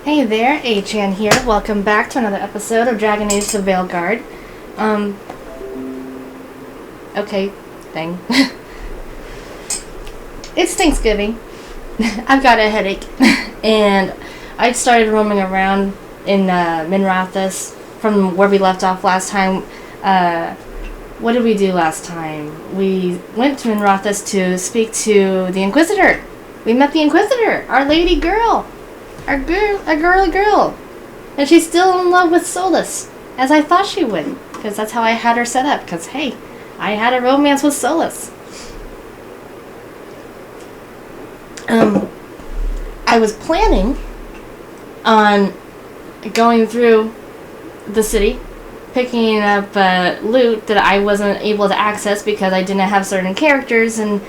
Hey there, A-Chan here. Welcome back to another episode of Dragon Age the Veilguard. Okay, thing. It's Thanksgiving. I've got a headache. And I started roaming around in Minrathous from where we left off last time. What did we do last time? We went to Minrathous to speak to the Inquisitor. We met the Inquisitor, our lady girl. Our girl. And she's still in love with Solus, as I thought she would, because that's how I had her set up, because, hey, I had a romance with Solus. I was planning on going through the city, picking up loot that I wasn't able to access because I didn't have certain characters, and,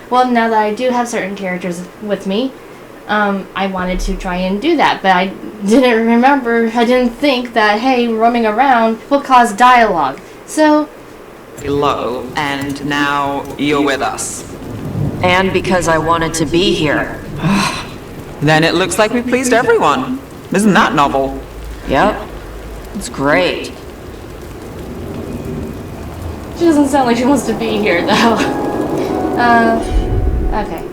well, now that I do have certain characters with me, I wanted to try and do that, but I didn't think that, hey, roaming around will cause dialogue. So... Hello, and now you're with us. And because I wanted to be here. Then it looks like we pleased everyone. Isn't that novel? Yep. It's great. She doesn't sound like she wants to be here, though. Okay.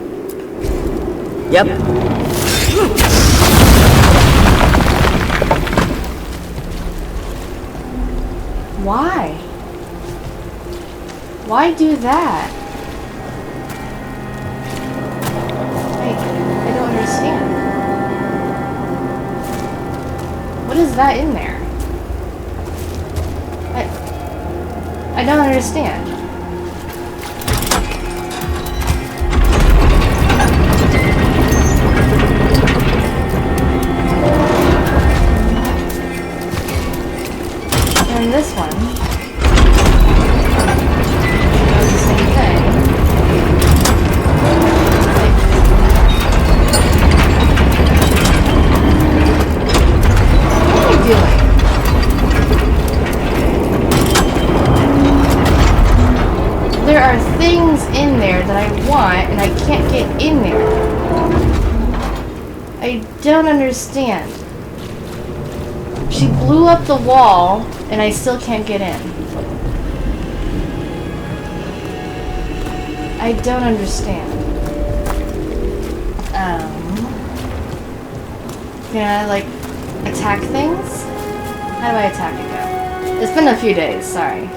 Yep. Why? Why do that? I don't understand. What is that in there? I don't understand. And this one does the same thing. What are you doing? There are things in there that I want and I can't get in there. I don't understand. She blew up the wall, and I still can't get in. I don't understand. Can I, like, attack things? How do I attack it go? It's been a few days, sorry.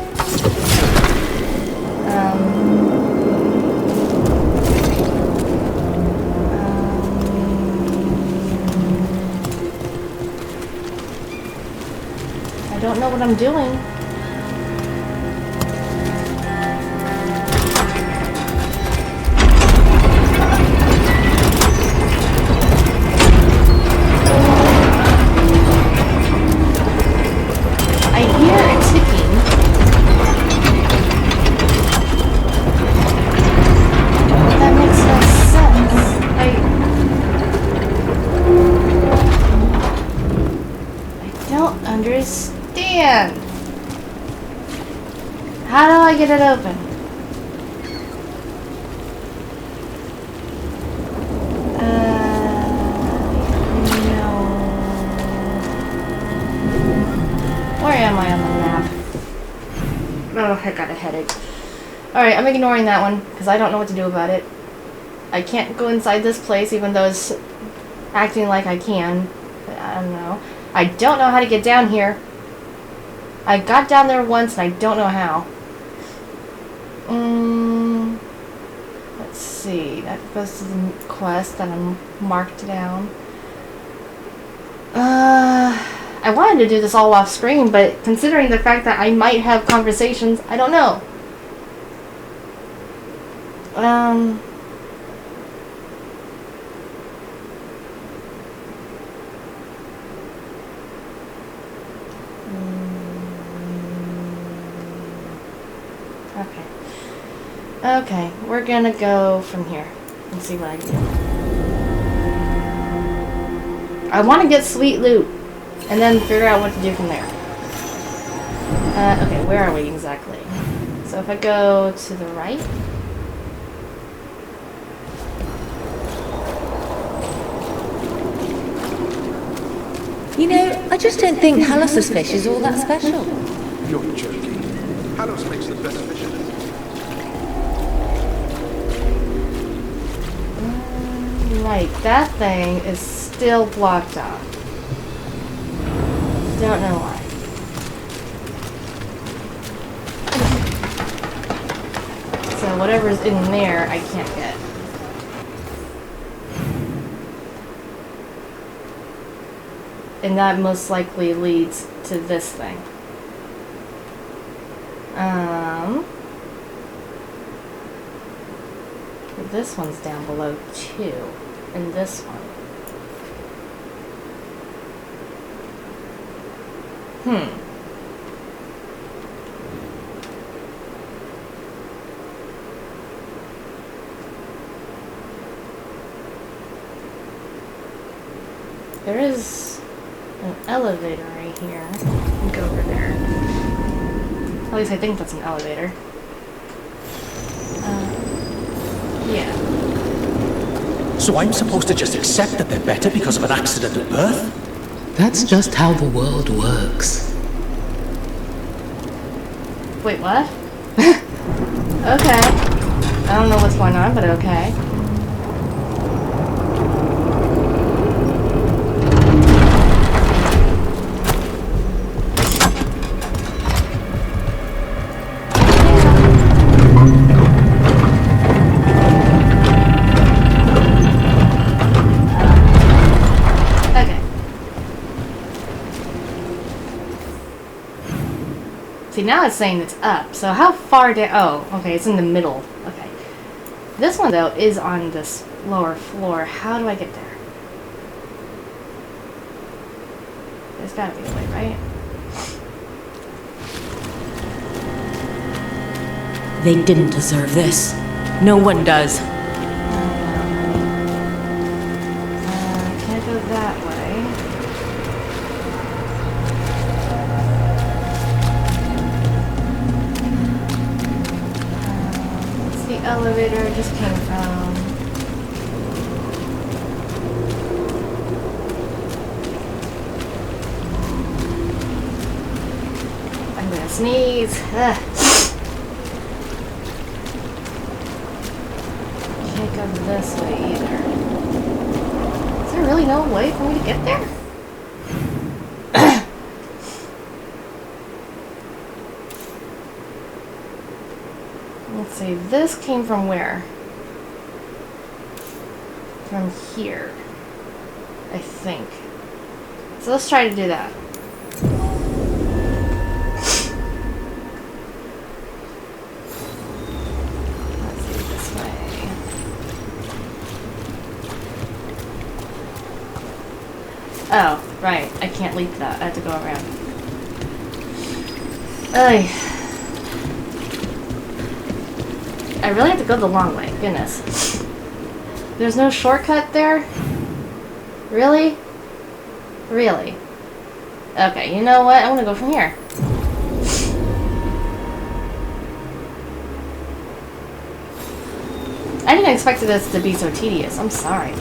I don't know what I'm doing. I hear a ticking. But that makes no sense. I don't understand. How do I get it open? No. Where am I on the map? Oh, I got a headache. Alright, I'm ignoring that one, because I don't know what to do about it. I can't go inside this place, even though it's acting like I can. But I don't know. I don't know how to get down here. I got down there once, and I don't know how. Let's see. That goes to the quest that I'm marked down. I wanted to do this all off screen, but considering the fact that I might have conversations, I don't know. Okay, we're gonna go from here and see what I can do. I want to get sweet loot and then figure out what to do from there. Okay, where are we exactly? So if I go to the right, I just don't think Hallus's fish is all that special. You're joking. Hallos makes the best fishes. Right, that thing is still blocked off. Don't know why. So whatever's in there, I can't get. And that most likely leads to this thing. This one's down below too. And this one. There is an elevator right here. I'll go over there. At least I think that's an elevator. Yeah. So I'm supposed to just accept that they're better because of an accident at birth? That's just how the world works. Wait, what? Okay. I don't know what's going on, but okay. See, now it's saying it's up. So how far down? Oh, okay, it's in the middle. Okay. This one, though, is on this lower floor. How do I get there? There's gotta be a way, right? They didn't deserve this. No one does. Can't go that way. Elevator I just came from. I'm gonna sneeze. Ugh. Can't go this way either. Is there really no way for me to get there? Let's see, this came from where? From here, I think. So let's try to do that. Let's do it this way. Oh, right, I can't leap that. I have to go around. Ay. I really have to go the long way. Goodness. There's no shortcut there? Really? Really? Okay, you know what? I'm gonna go from here. I didn't expect this to be so tedious. I'm sorry.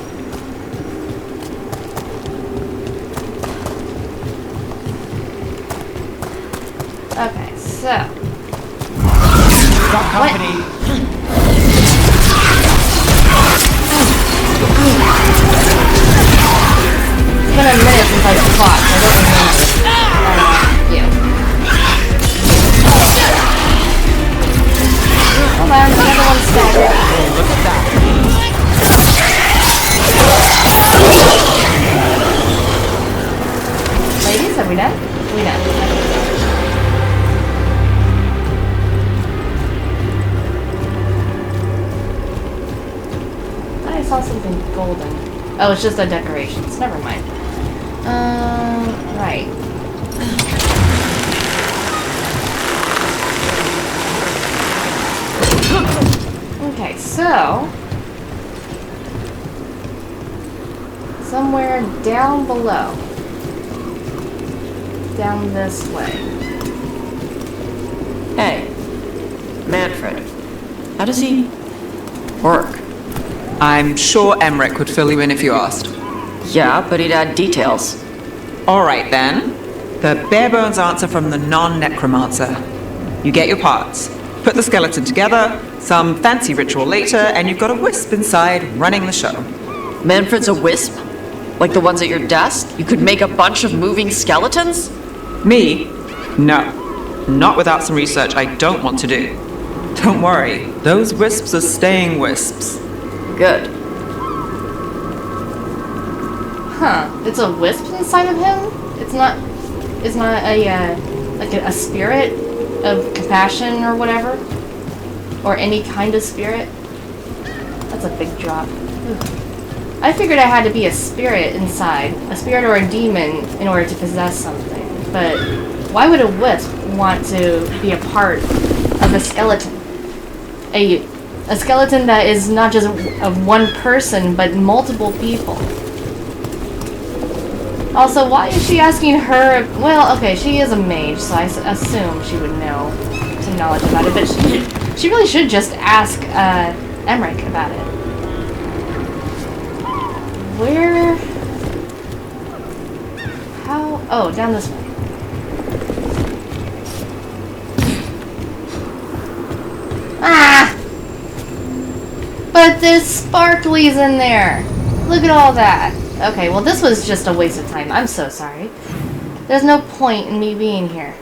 Okay, so... Got company. What? It's been a minute since I fought, so I don't remember. You. Hold on, another one's staggered. Look at that. Ladies, are we done? We done. I saw something golden. Oh, it's just a decorations. Never mind. Right. Okay, so... somewhere down below. Down this way. Hey, Manfred, how does he work? I'm sure Emmerich would fill you in if you asked. Yeah, but he'd add details. All right, then. The bare bones answer from the non-necromancer. You get your parts, put the skeleton together, some fancy ritual later, and you've got a wisp inside running the show. Manfred's a wisp? Like the ones at your desk? You could make a bunch of moving skeletons? Me? No. Not without some research I don't want to do. Don't worry, those wisps are staying wisps. Good. Huh. It's a wisp inside of him? It's not a, like a spirit of compassion or whatever? Or any kind of spirit? That's a big drop. Ugh. I figured I had to be a spirit inside. A spirit or a demon in order to possess something. But why would a wisp want to be a part of a skeleton? A skeleton that is not just of one person, but multiple people. Also, why is she asking her? Well, okay, she is a mage, so I assume she would know some knowledge about it. But she really should just ask Emmerich about it. Where? How? Oh, down this way. Ah! But there's sparklies in there. Look at all that. Okay, well this was just a waste of time. I'm so sorry. There's no point in me being here.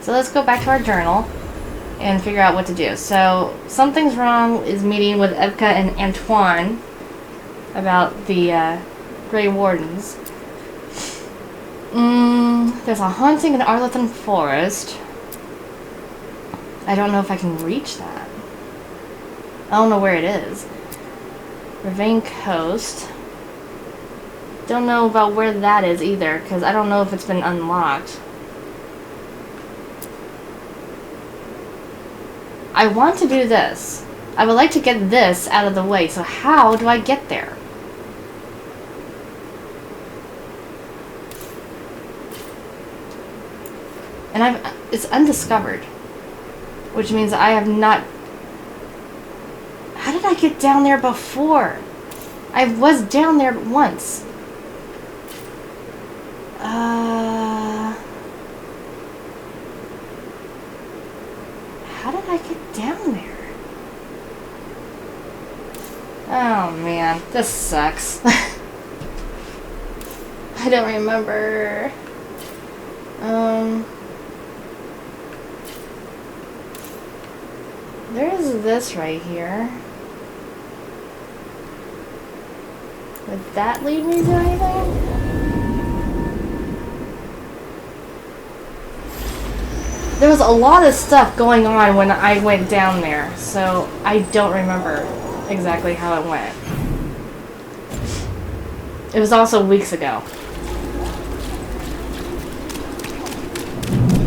So let's go back to our journal and figure out what to do. So, Something's Wrong is meeting with Evka and Antoine about the Grey Wardens. There's a haunting in Arlington Forest. I don't know if I can reach that. I don't know where it is. Ravine Coast. Don't know about where that is either, because I don't know if it's been unlocked. I want to do this. I would like to get this out of the way, so how do I get there? And it's undiscovered. Which means I have not... How did I get down there before? I was down there once. How did I get down there? Oh man, this sucks. I don't remember. There's this right here. Would that lead me to anything? There was a lot of stuff going on when I went down there, so I don't remember exactly how it went. It was also weeks ago.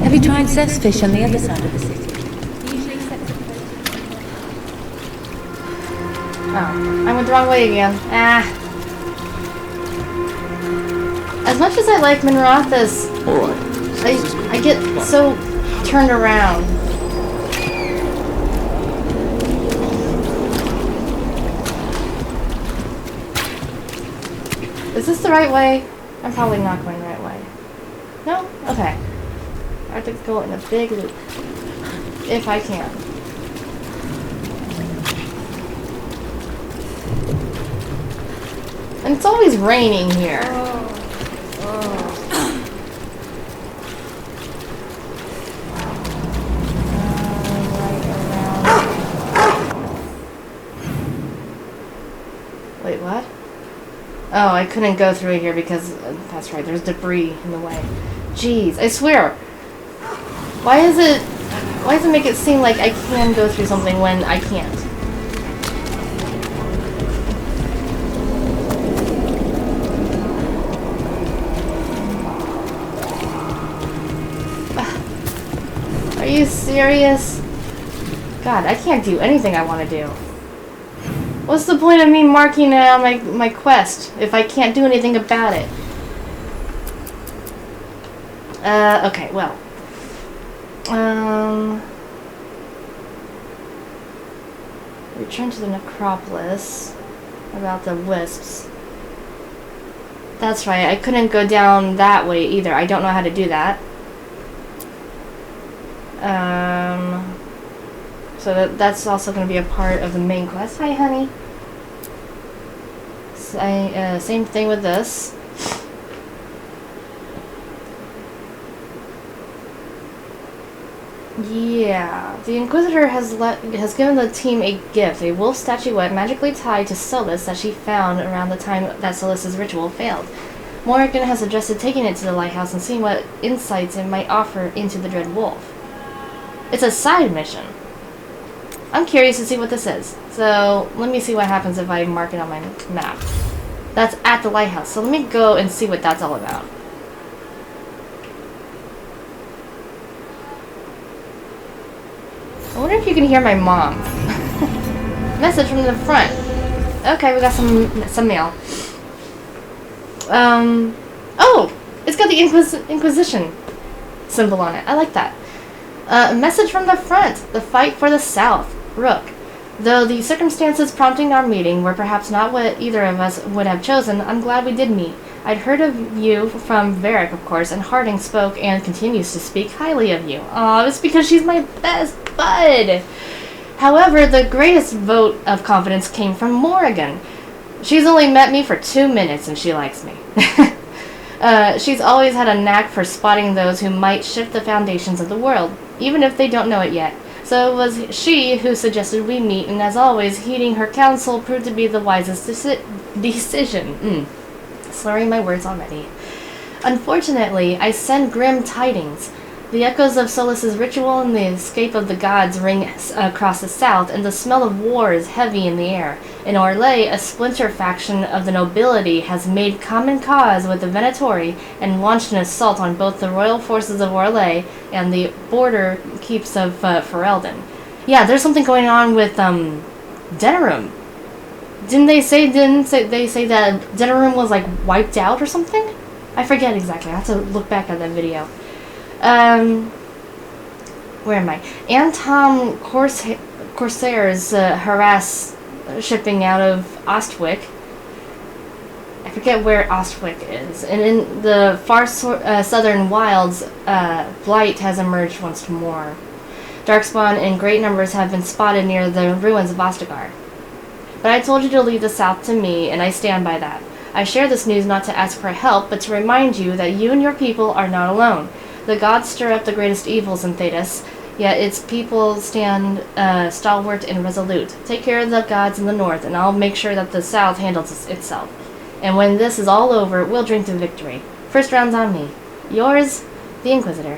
Have you tried Zestfish on the other side of the city? Oh, I went the wrong way again. Ah. As much as I like Minrathous, I get so turned around. Is this the right way? I'm probably not going the right way. No? Okay. I have to go in a big loop. If I can. And it's always raining here. Wait, what? Oh, I couldn't go through here because that's right, there's debris in the way. Jeez, I swear. Why does it make it seem like I can go through something when I can't? Are you serious? God, I can't do anything I want to do. What's the point of me marking it on my quest if I can't do anything about it? Okay, well. Return to the necropolis about the wisps. That's right, I couldn't go down that way either. I don't know how to do that. So that's also going to be a part of the main quest. Hi, honey. Same thing with this. Yeah, the Inquisitor has given the team a gift, a wolf statuette magically tied to Solus that she found around the time that Solus's ritual failed. Morrigan has suggested taking it to the lighthouse and seeing what insights it might offer into the Dread Wolf. It's a side mission. I'm curious to see what this is, so let me see what happens if I mark it on my map. That's at the lighthouse, so let me go and see what that's all about. I wonder if you can hear my mom. Message from the front. Okay, we got some mail. Oh! It's got the Inquisition symbol on it. I like that. Message from the front. The fight for the South. Rook. Though the circumstances prompting our meeting were perhaps not what either of us would have chosen, I'm glad we did meet. I'd heard of you from Varric, of course, and Harding spoke and continues to speak highly of you. Aw, it's because she's my best bud! However, the greatest vote of confidence came from Morrigan. She's only met me for 2 minutes and she likes me. She's always had a knack for spotting those who might shift the foundations of the world, even if they don't know it yet. So it was she who suggested we meet, and as always, heeding her counsel proved to be the wisest decision. Slurring my words already. Unfortunately, I send grim tidings. The echoes of Solus's ritual and the escape of the gods ring across the south, and the smell of war is heavy in the air. In Orlais, a splinter faction of the nobility has made common cause with the Venatori and launched an assault on both the royal forces of Orlais and the border keeps of Ferelden. Yeah, there's something going on with Denerim. Didn't they say that Denerim was like wiped out or something? I forget exactly. I have to look back at that video. Where am I? Anton Corsairs harass shipping out of Ostwick. I forget where Ostwick is. And in the far southern wilds, Blight has emerged once more. Darkspawn in great numbers have been spotted near the ruins of Ostagar. But I told you to leave the south to me, and I stand by that. I share this news not to ask for help, but to remind you that you and your people are not alone. The gods stir up the greatest evils in Thedas, yet its people stand stalwart and resolute. Take care of the gods in the north, and I'll make sure that the south handles itself. And when this is all over, we'll drink to victory. First round's on me. Yours, the Inquisitor.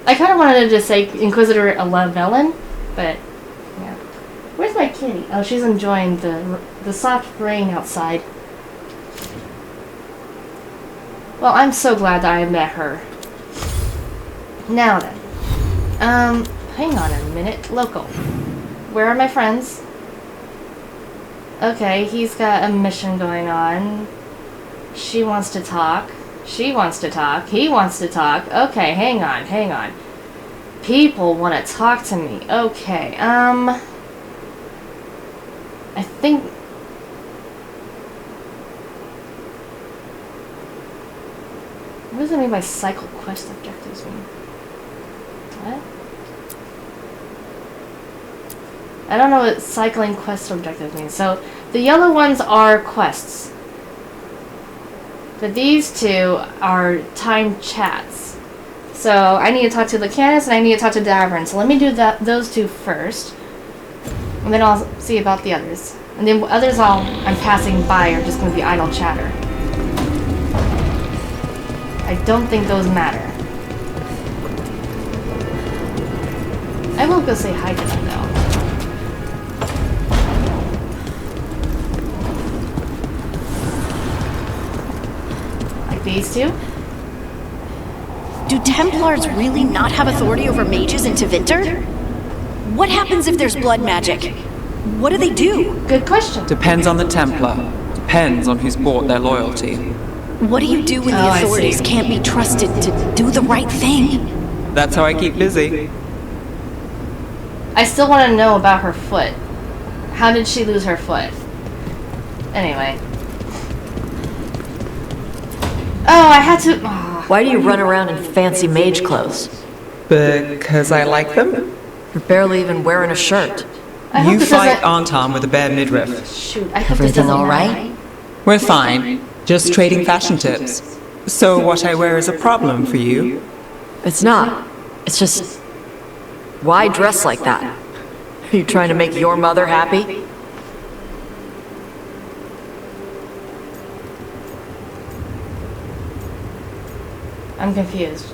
I kind of wanted to just say Inquisitor Lavellan, but yeah. Where's my kitty? Oh, she's enjoying the soft rain outside. Well, I'm so glad that I met her. Now then. Hang on a minute. Local. Where are my friends? Okay, he's got a mission going on. She wants to talk. She wants to talk. He wants to talk. Okay, hang on. People want to talk to me. Okay, I think... What does it mean by cycle quest objectives mean? What? I don't know what cycling quest objectives mean. So, the yellow ones are quests. But these two are timed chats. So, I need to talk to Lucanus and I need to talk to Davern. So let me do those two first. And then I'll see about the others. And then others I'm passing by are just going to be idle chatter. I don't think those matter. I will go say hi to them though. Like these two? Do Templars really not have authority over mages in Tevinter? What happens if there's blood magic? What do they do? Good question. Depends on the Templar. Depends on who's bought their loyalty. What do you do when the authorities can't be trusted to do the right thing? That's how I keep Lizzie. I still want to know about her foot. How did she lose her foot? Anyway. Oh, I had to. Oh, Why do you run around in fancy mage clothes? Because I like them. You're barely even wearing a shirt. I hope You this fight doesn't- Arntam with a bare midriff. Shoot, I hope this Everything doesn't all matter. right? We're fine. Just trading fashion tips. So what I wear is a problem for you? It's not. It's just... Why dress like that? Are you trying to make your mother happy? I'm confused.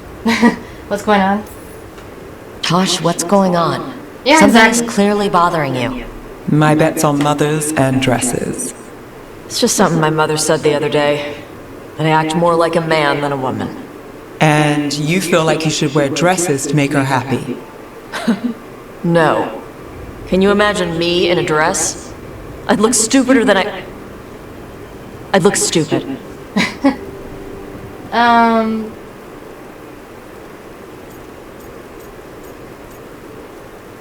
What's going on? Tosh, what's going on? Yeah, Something exactly. is clearly bothering you. My bet's on mothers and dresses. It's just something my mother said the other day. That I act more like a man than a woman. And you feel like you should wear dresses to make her happy. No. Can you imagine me in a dress? I'd look stupider than I'd look stupid.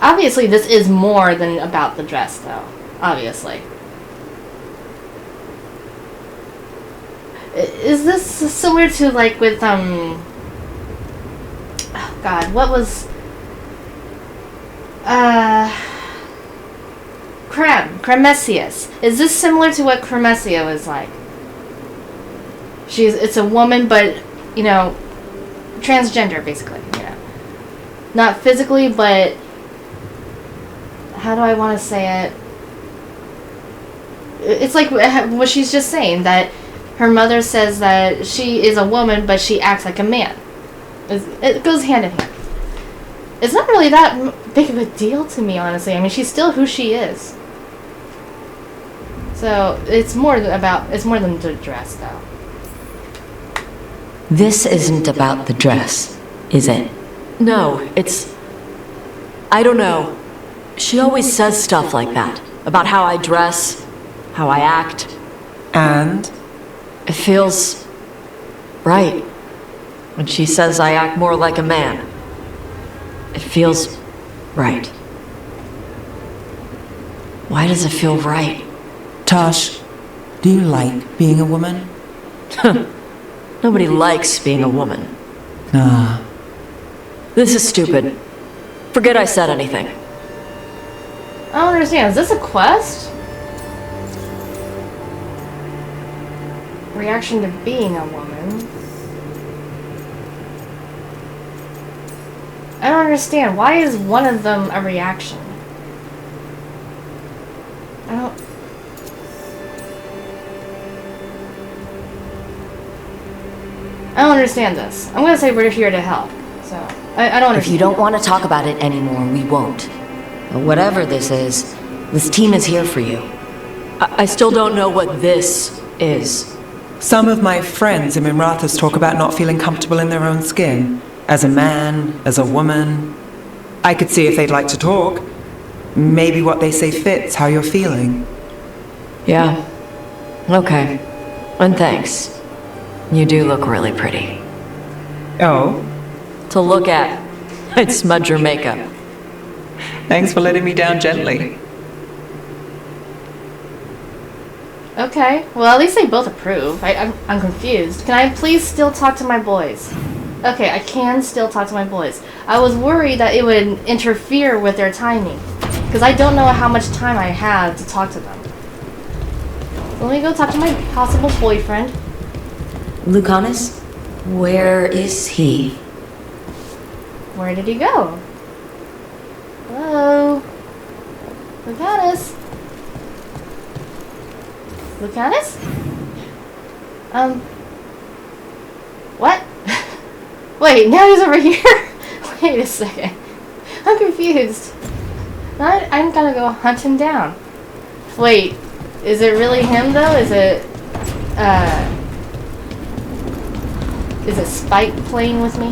Obviously, this is more than about the dress, though. Obviously. Is this similar to, like, with, oh, God, what was... Cremesius. Is this similar to what Cremesia was like? It's a woman, but, you know, transgender, basically, you know. Not physically, but... How do I want to say it? It's like what she's just saying, that her mother says that she is a woman, but she acts like a man. It goes hand in hand. It's not really that big of a deal to me, honestly. I mean, she's still who she is. So, it's more than the dress, though. This isn't about the dress, is it? No, it's... I don't know. She always says stuff like that. About how I dress, how I act. And? It feels... right. When she says I act more like a man. It feels... right. Why does it feel right? Tosh, do you like being a woman? Nobody likes being a woman. Ah. This is stupid. Forget I said anything. I don't understand. Is this a quest? Reaction to being a woman. I don't understand. Why is one of them a reaction? I don't... I don't understand this. I'm gonna say we're here to help. So, I don't understand. If you don't want to talk about it anymore, we won't. But whatever this is, this team is here for you. I still don't know what this is. Some of my friends in Minrathous talk about not feeling comfortable in their own skin. As a man, as a woman. I could see if they'd like to talk. Maybe what they say fits how you're feeling. Yeah. Okay. And thanks. You do look really pretty. Oh? To look at, I'd smudge your makeup. Thanks for letting me down gently. Okay, well at least they both approve. I'm confused. Can I please still talk to my boys? Okay, I can still talk to my boys. I was worried that it would interfere with their timing. Because I don't know how much time I have to talk to them. So let me go talk to my possible boyfriend. Lucanus? Where is he? Where did he go? Hello? Lucanus? Lucanus? What? Wait, now he's over here? Wait a second. I'm confused. I'm gonna go hunt him down. Wait, is it really him though? Is it Spike playing with me?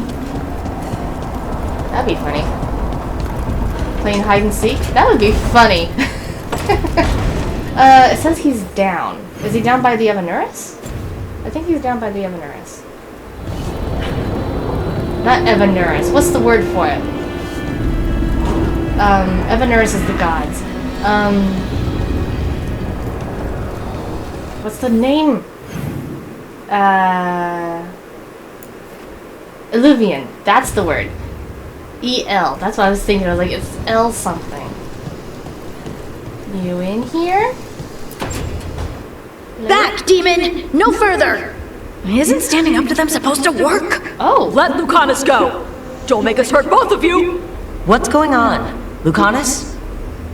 That'd be funny. Playing hide and seek? That would be funny. It says he's down. Is he down by the Evanuris? I think he's down by the Evanuris. Not Evanuris. What's the word for it? Evanuris is the gods. What's the name? Illuvian. That's the word. E-L. That's what I was thinking. I was like, it's L something. You in here? Back, demon! No further! Isn't standing up to them supposed to work? Oh. Let Lucanus go! Don't make us hurt both of you! What's going on? Lucanus?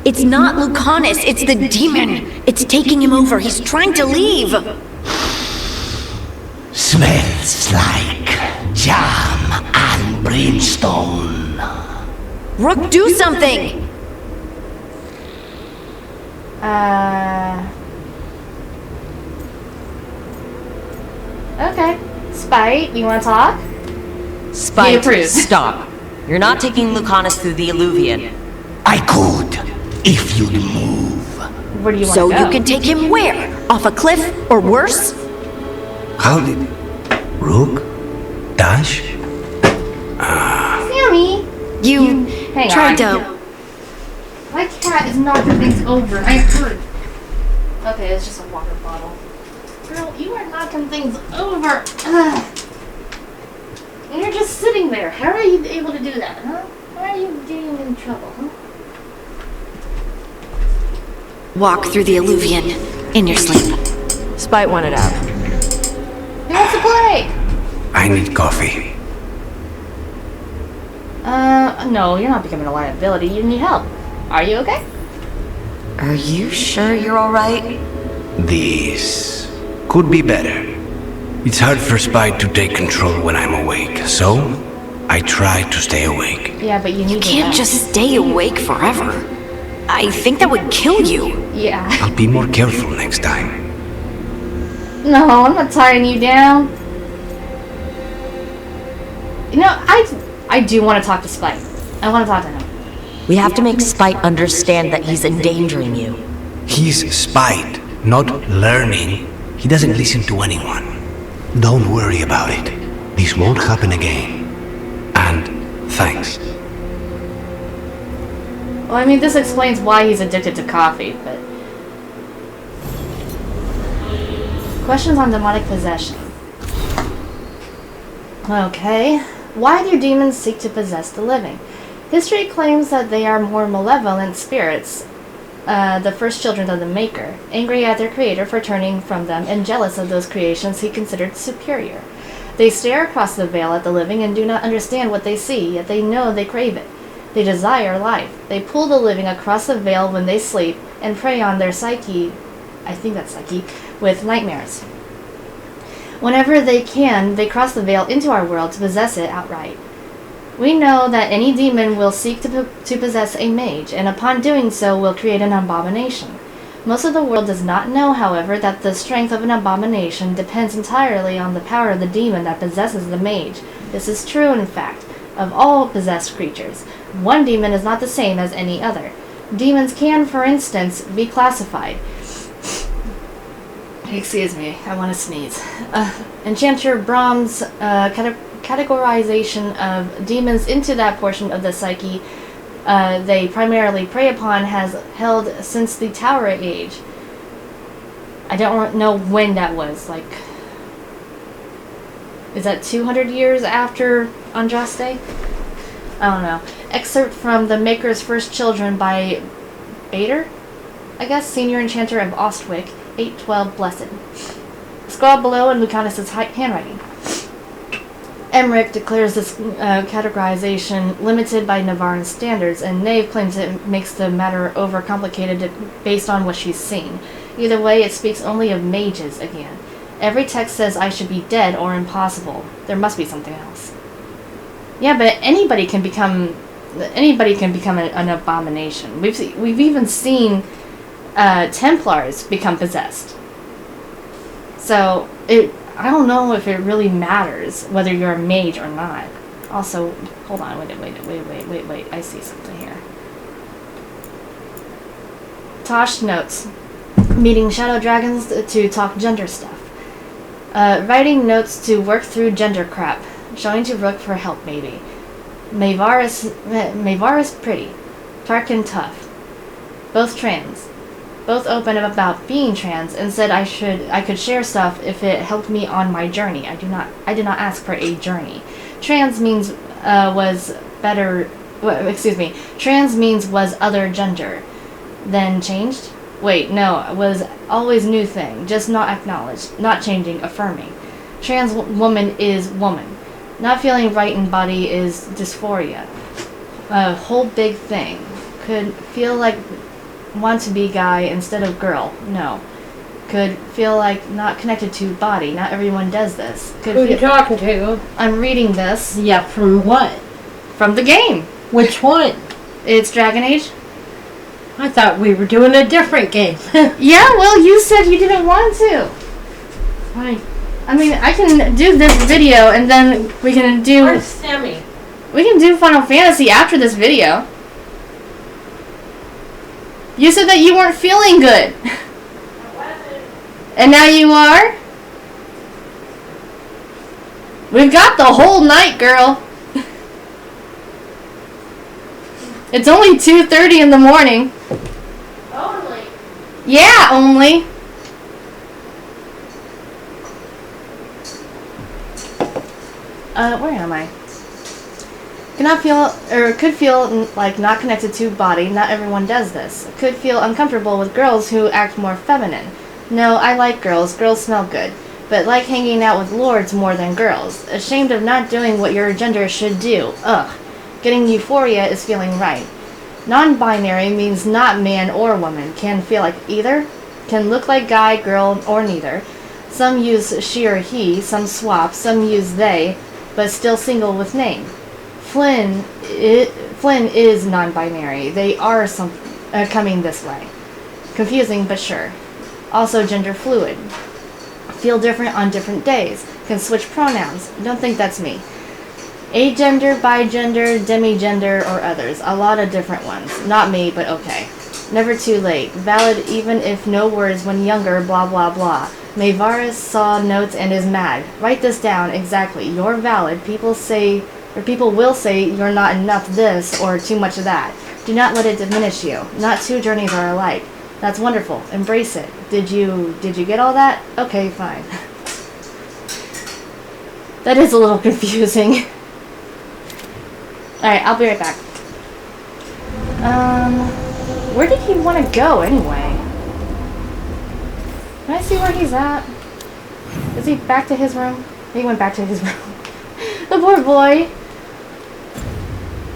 It's not Lucanus, it's the demon. It's taking him over. He's trying to leave. Smells like jam and brimstone. Rook, do something! Okay. Spite, you want to talk? He Spite, approves. stop. You're not taking Lucanus through the Illuvian. I could, if you'd move. Where do you want So to go? you can take him where? Off a cliff? Or worse? How did... Rook? Dash? Sammy! You Hang tried on. to... My cat is knocking things over. I heard. Okay, it's just a water bottle. Girl, you are knocking things over. Ugh. And you're just sitting there. How are you able to do that, huh? Why are you getting in trouble, huh? Walk through the Illuvian in your sleep. Spite wanted out. Who wants to play? I need coffee. No, you're not becoming a liability. You need help. Are you okay? Are you sure you're alright? This could be better. It's hard for Spite to take control when I'm awake, so I try to stay awake. Yeah, but you need to Can't know. just stay awake forever. I think that would kill you. Yeah. I'll be more careful next time. No, I'm not tying you down. You know, I do want to talk to Spike. I want to talk to him. We have to make Spite understand that he's endangering you. He's Spite, not learning. He doesn't listen to anyone. Don't worry about it. This won't happen again. And thanks. Well, I mean, this explains why he's addicted to coffee, but... Questions on demonic possession. Okay. Why do demons seek to possess the living? History claims that they are more malevolent spirits, the first children of the Maker, angry at their creator for turning from them and jealous of those creations he considered superior. They stare across the veil at the living and do not understand what they see, yet they know they crave it. They desire life. They pull the living across the veil when they sleep and prey on their psyche, I think that's psyche, with nightmares. Whenever they can, they cross the veil into our world to possess it outright. We know that any demon will seek to possess a mage, and upon doing so will create an abomination. Most of the world does not know, however, that the strength of an abomination depends entirely on the power of the demon that possesses the mage. This is true, in fact, of all possessed creatures. One demon is not the same as any other. Demons can, for instance, be classified. Excuse me, I want to sneeze. Enchanter Brahm's categorization of demons into that portion of the psyche they primarily prey upon has held since the Tower Age. I don't know when that was, like... Is that 200 years after Andraste? I don't know. Excerpt from The Maker's First Children by Bader? I guess, Senior Enchanter of Ostwick, 812 Blessed. Scroll below in Lucanus' handwriting. Emmerich declares this categorization limited by Navarran standards, and Nave claims it makes the matter overcomplicated based on what she's seen. Either way, it speaks only of mages again. Every text says I should be dead or impossible. There must be something else. Yeah, but anybody can become an abomination. We've even seen Templars become possessed. So I don't know if it really matters whether you're a mage or not. Also, hold on, wait, I see something here. Tosh notes. Meeting shadow dragons to talk gender stuff. Writing notes to work through gender crap. Showing to Rook for help, maybe. Mayvar is pretty. Tarkin tough. Both trans. both open about being trans and said I could share stuff if it helped me on my journey. I did not ask for a journey. Trans means Trans means was other gender. Then changed? Wait, no, it was always new thing, just not acknowledged, not changing, affirming. Trans woman is woman. Not feeling right in body is dysphoria. A whole big thing. Could feel like want to be guy instead of girl. No. Could feel like not connected to body. Not everyone does this. Who are you talking to? I'm reading this. Yeah, from what? From the game. Which one? It's Dragon Age. I thought we were doing a different game. Yeah, well, you said you didn't want to. Fine. I mean, I can do this video and then we can do... Where's Sammy? We can do Final Fantasy after this video. You said that you weren't feeling good. And now you are? We've got the whole night, girl. It's only 2:30 in the morning. Only? Yeah, only. Where am I? Cannot feel, or could feel like not connected to body. Not everyone does this. Could feel uncomfortable with girls who act more feminine. No, I like girls. Girls smell good. But like hanging out with lords more than girls. Ashamed of not doing what your gender should do. Ugh. Getting euphoria is feeling right. Non-binary means not man or woman. Can feel like either. Can look like guy, girl, or neither. Some use she or he. Some swap. Some use they. But still single with name. Flynn is non-binary. They are coming this way. Confusing, but sure. Also gender fluid. Feel different on different days. Can switch pronouns. Don't think that's me. Agender, bigender, demigender, or others. A lot of different ones. Not me, but okay. Never too late. Valid even if no words when younger, blah blah blah. Mayvaris saw notes and is mad. Write this down exactly. You're valid. People will say you're not enough this or too much of that. Do not let it diminish you. Not two journeys are alike. That's wonderful. Embrace it. Did you get all that? Okay, fine. That is a little confusing. Alright, I'll be right back. Where did he want to go anyway? Can I see where he's at? Is he back to his room? He went back to his room. The poor boy.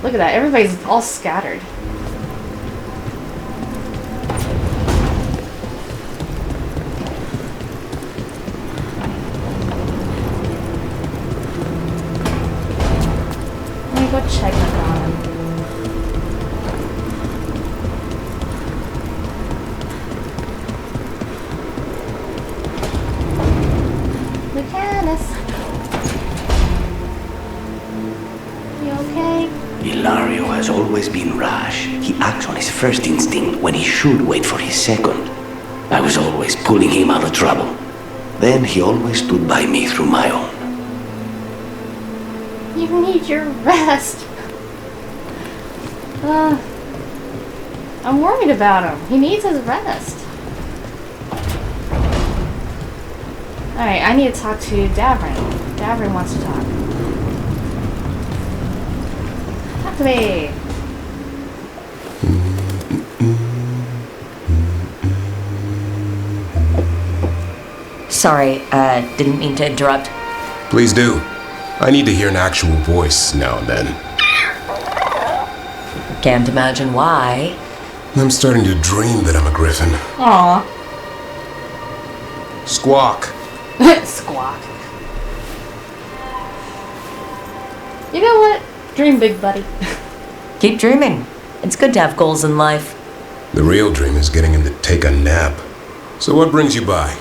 Look at that. Everybody's all scattered. Let me go check on him. Lucanus. You okay? Ilario has always been rash. He acts on his first instinct when he should wait for his second. I was always pulling him out of trouble. Then he always stood by me through my own. You need your rest. I'm worried about him. He needs his rest. Alright, I need to talk to Davrin. Davrin wants to talk. Talk to me. Sorry, didn't mean to interrupt. Please do. I need to hear an actual voice now and then. Can't imagine why. I'm starting to dream that I'm a griffin. Aw. Squawk. Squawk. You know what? Dream big, buddy. Keep dreaming. It's good to have goals in life. The real dream is getting him to take a nap. So what brings you by?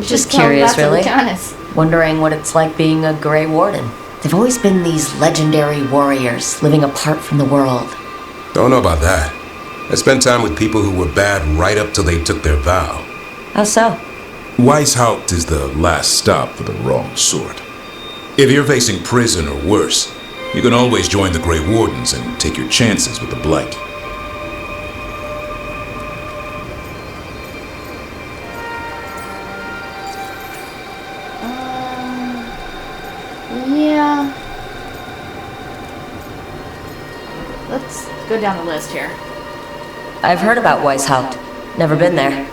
Just curious, really. Lucanus. Wondering what it's like being a Grey Warden. They've always been these legendary warriors living apart from the world. Don't know about that. I spent time with people who were bad right up till they took their vow. How so? Weishaupt is the last stop for the wrong sort. If you're facing prison or worse, you can always join the Grey Wardens and take your chances with the Blight. Yeah. Let's go down the list here. I've heard about Weishaupt. Never been there.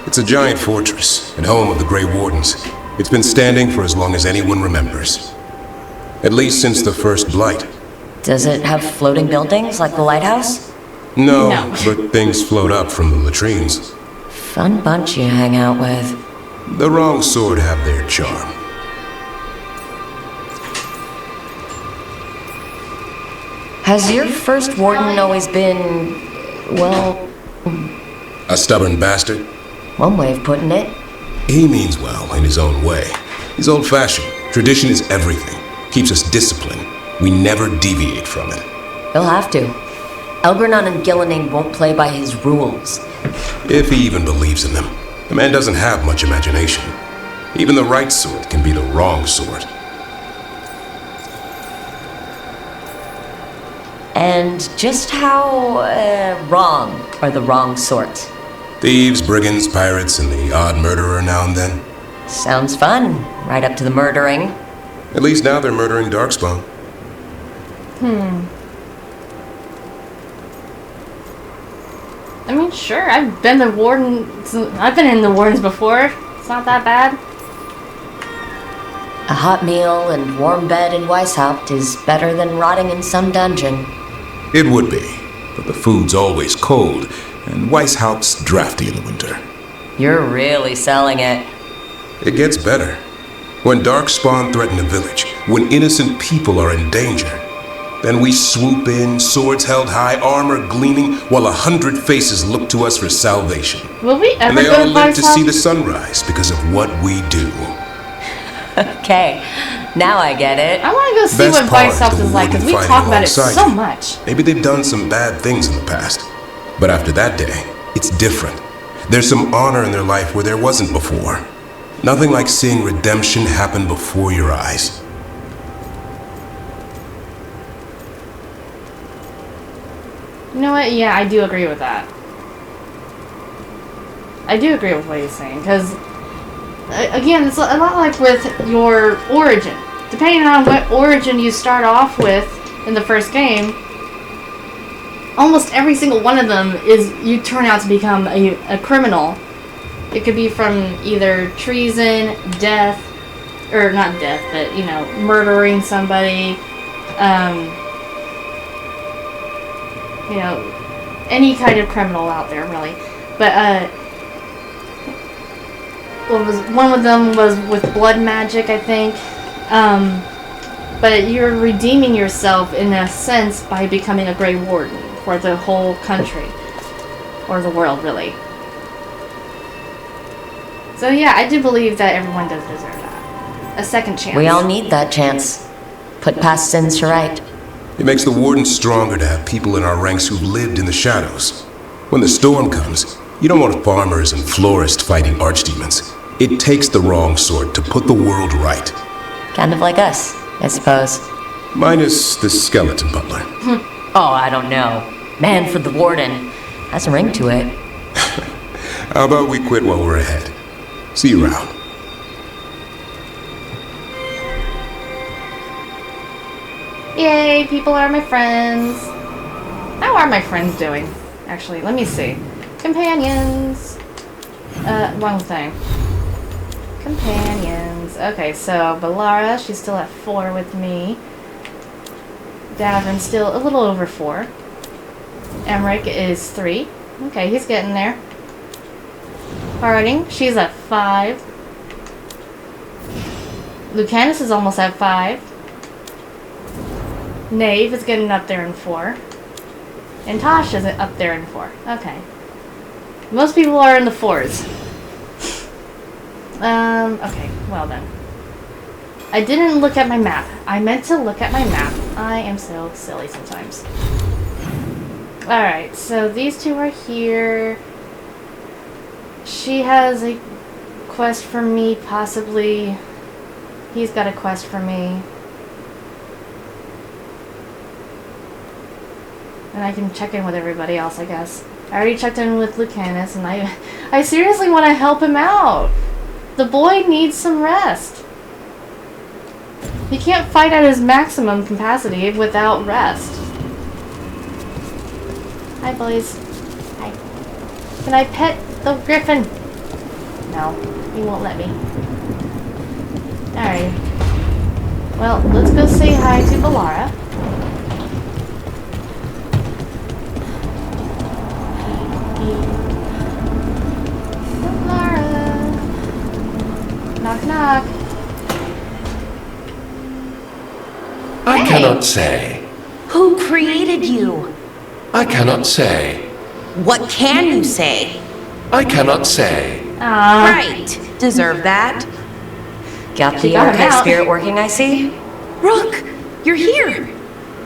It's a giant fortress and home of the Grey Wardens. It's been standing for as long as anyone remembers. At least since the first Blight. Does it have floating buildings like the lighthouse? No, but things float up from the latrines. Fun bunch you hang out with. The wrong sort have their charm. Has your first warden always been, well... A stubborn bastard? One way of putting it. He means well in his own way. He's old-fashioned. Tradition is everything. Keeps us disciplined. We never deviate from it. He'll have to. Elgranon and Gillining won't play by his rules. If he even believes in them. The man doesn't have much imagination. Even the right sort can be the wrong sort. And just how wrong are the wrong sort? Thieves, brigands, pirates, and the odd murderer now and then. Sounds fun. Right up to the murdering. At least now they're murdering Darkspawn. I mean, sure, I've been the warden. I've been in the wardens before. It's not that bad. A hot meal and warm bed in Weishaupt is better than rotting in some dungeon. It would be, but the food's always cold, and Weishaupt's drafty in the winter. You're really selling it. It gets better. When Darkspawn threaten a village, when innocent people are in danger, then we swoop in, swords held high, armor gleaming, while 100 faces look to us for salvation. Will we ever and they go all to live to Weishaupt? see the sunrise because of what we do. Okay, now I get it. I want to go see Best what part Weishaupt the is like, because we warden talk fighting about it alongside so you. much. Maybe they've done some bad things in the past. But after that day, it's different. There's some honor in their life where there wasn't before. Nothing like seeing redemption happen before your eyes. You know what? Yeah, I do agree with that. I do agree with what he's saying, because, again, it's a lot like with your origin. Depending on what origin you start off with in the first game, almost every single one of them is you turn out to become a criminal. It could be from either treason, death, or not death, but, you know, murdering somebody, you know, any kind of criminal out there, really. But, one of them was with blood magic, I think. But you're redeeming yourself, in a sense, by becoming a Grey Warden for the whole country. Or the world, really. So yeah, I do believe that everyone does deserve that. A second chance. We all need that chance. Put past sins to right. It makes the Warden stronger to have people in our ranks who've lived in the shadows. When the storm comes, you don't want farmers and florists fighting archdemons. It takes the wrong sort to put the world right. Kind of like us, I suppose. Minus the skeleton butler. Oh, I don't know. Man for the Warden. Has a ring to it. How about we quit while we're ahead? See you around. Yay, people are my friends. How are my friends doing? Actually, let me see. Companions. Wrong thing. Companions. Okay, so Balara, she's still at 4 with me. Davin's still a little over 4. Emmerich is 3. Okay, he's getting there. Harding, she's at 5. Lucanus is almost at 5. Knave is getting up there in 4. And Tosh is up there in 4. Okay. Most people are in the 4s. Okay, well then. I didn't look at my map. I meant to look at my map. I am so silly sometimes. Alright, so these two are here. She has a quest for me, possibly. He's got a quest for me. And I can check in with everybody else, I guess. I already checked in with Lucanus, and I seriously want to help him out. The boy needs some rest. He can't fight at his maximum capacity without rest. Hi, boys. Hi. Can I pet the griffin? No, he won't let me. Alright. Well, let's go say hi to Valara. Valara. Knock, knock. I cannot say. Who created you? I cannot say. What can you say? I cannot say. Right. Deserve that. Got the archive spirit working, I see? Rook, you're here.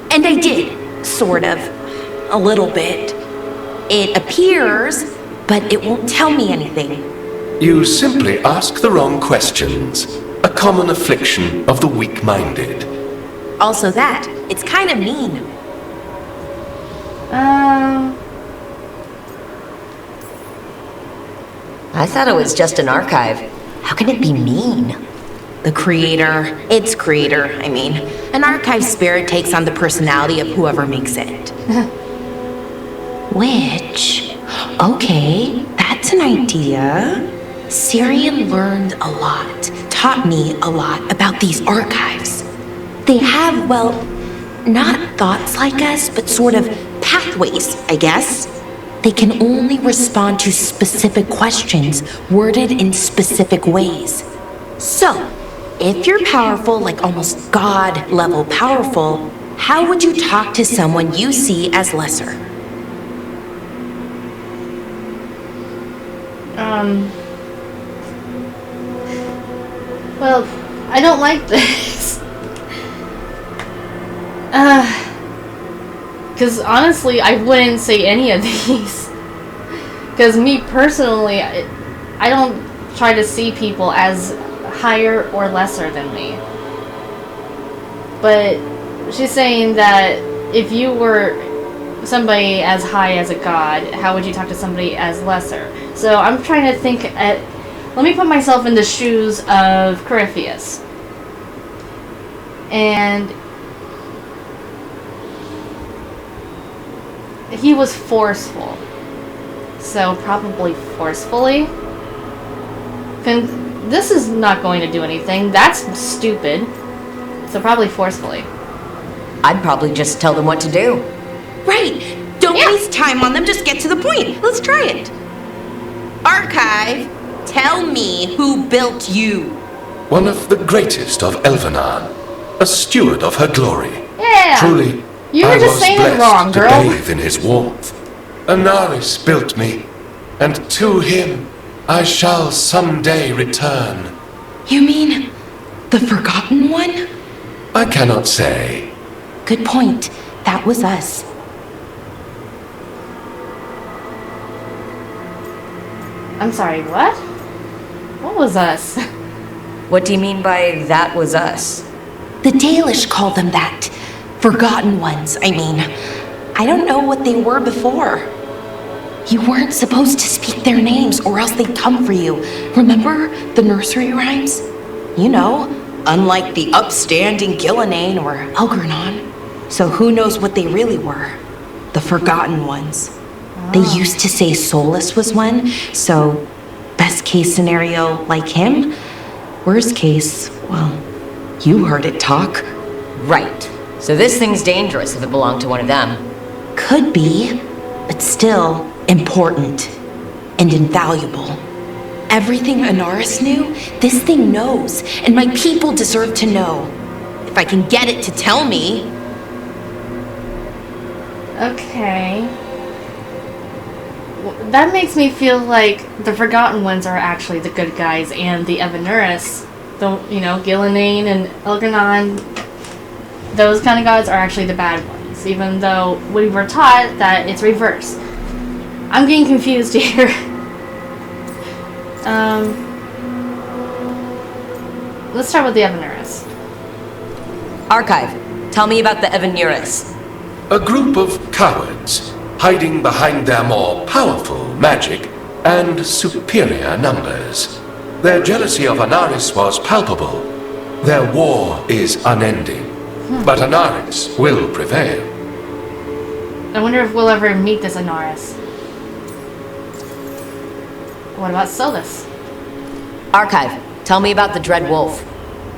And I did, sort of. A little bit. It appears, but it won't tell me anything. You simply ask the wrong questions. A common affliction of the weak-minded. Also that, it's kind of mean. I thought it was just an archive. How can it be mean? The creator, its creator, I mean. An archive spirit takes on the personality of whoever makes it. Which, okay, that's an idea. Syrian learned a lot, taught me a lot about these archives. They have, well, not thoughts like us, but sort of pathways, I guess. They can only respond to specific questions worded in specific ways. So, if you're powerful, like almost God-level powerful, how would you talk to someone you see as lesser? Well, I don't like this. Because honestly, I wouldn't say any of these. Because me personally, I don't try to see people as higher or lesser than me. But she's saying that if you were somebody as high as a god, how would you talk to somebody as lesser? So I'm trying to think let me put myself in the shoes of Corypheus. And he was forceful. So probably forcefully. This is not going to do anything. That's stupid. So probably forcefully. I'd probably just tell them what to do. Right! Don't waste time on them, just get to the point. Let's try it. Archive, tell me who built you. One of the greatest of Elvenar. A steward of her glory. Yeah! Truly, You were I just was saying it blessed wrong, to girl. bathe in his warmth. Anaris built me, and to him I shall someday return. You mean the Forgotten One? I cannot say. Good point. That was us. I'm sorry, what? What was us? What do you mean by that was us? The Dalish call them that. Forgotten Ones, I mean. I don't know what they were before. You weren't supposed to speak their names or else they'd come for you. Remember the nursery rhymes? You know, unlike the upstanding Gillenane or Elgranon. So who knows what they really were? The Forgotten Ones. They used to say Solus was one, so best case scenario, like him. Worst case, well, you heard it talk. Right. So this thing's dangerous if it belonged to one of them. Could be, but still important and invaluable. Everything Anaris knew, this thing knows, and my people deserve to know. If I can get it to tell me. Okay. That makes me feel like the Forgotten Ones are actually the good guys, and the Evanuris, Gillenane and Elgranon, those kind of gods are actually the bad ones, even though we were taught that it's reverse. I'm getting confused here. Let's start with the Evanuris. Archive, tell me about the Evanuris. A group of cowards, hiding behind their more powerful magic and superior numbers. Their jealousy of Anaris was palpable. Their war is unending, but Anaris will prevail. I wonder if we'll ever meet this Anaris. What about Solus? Archive, tell me about the Dread Wolf.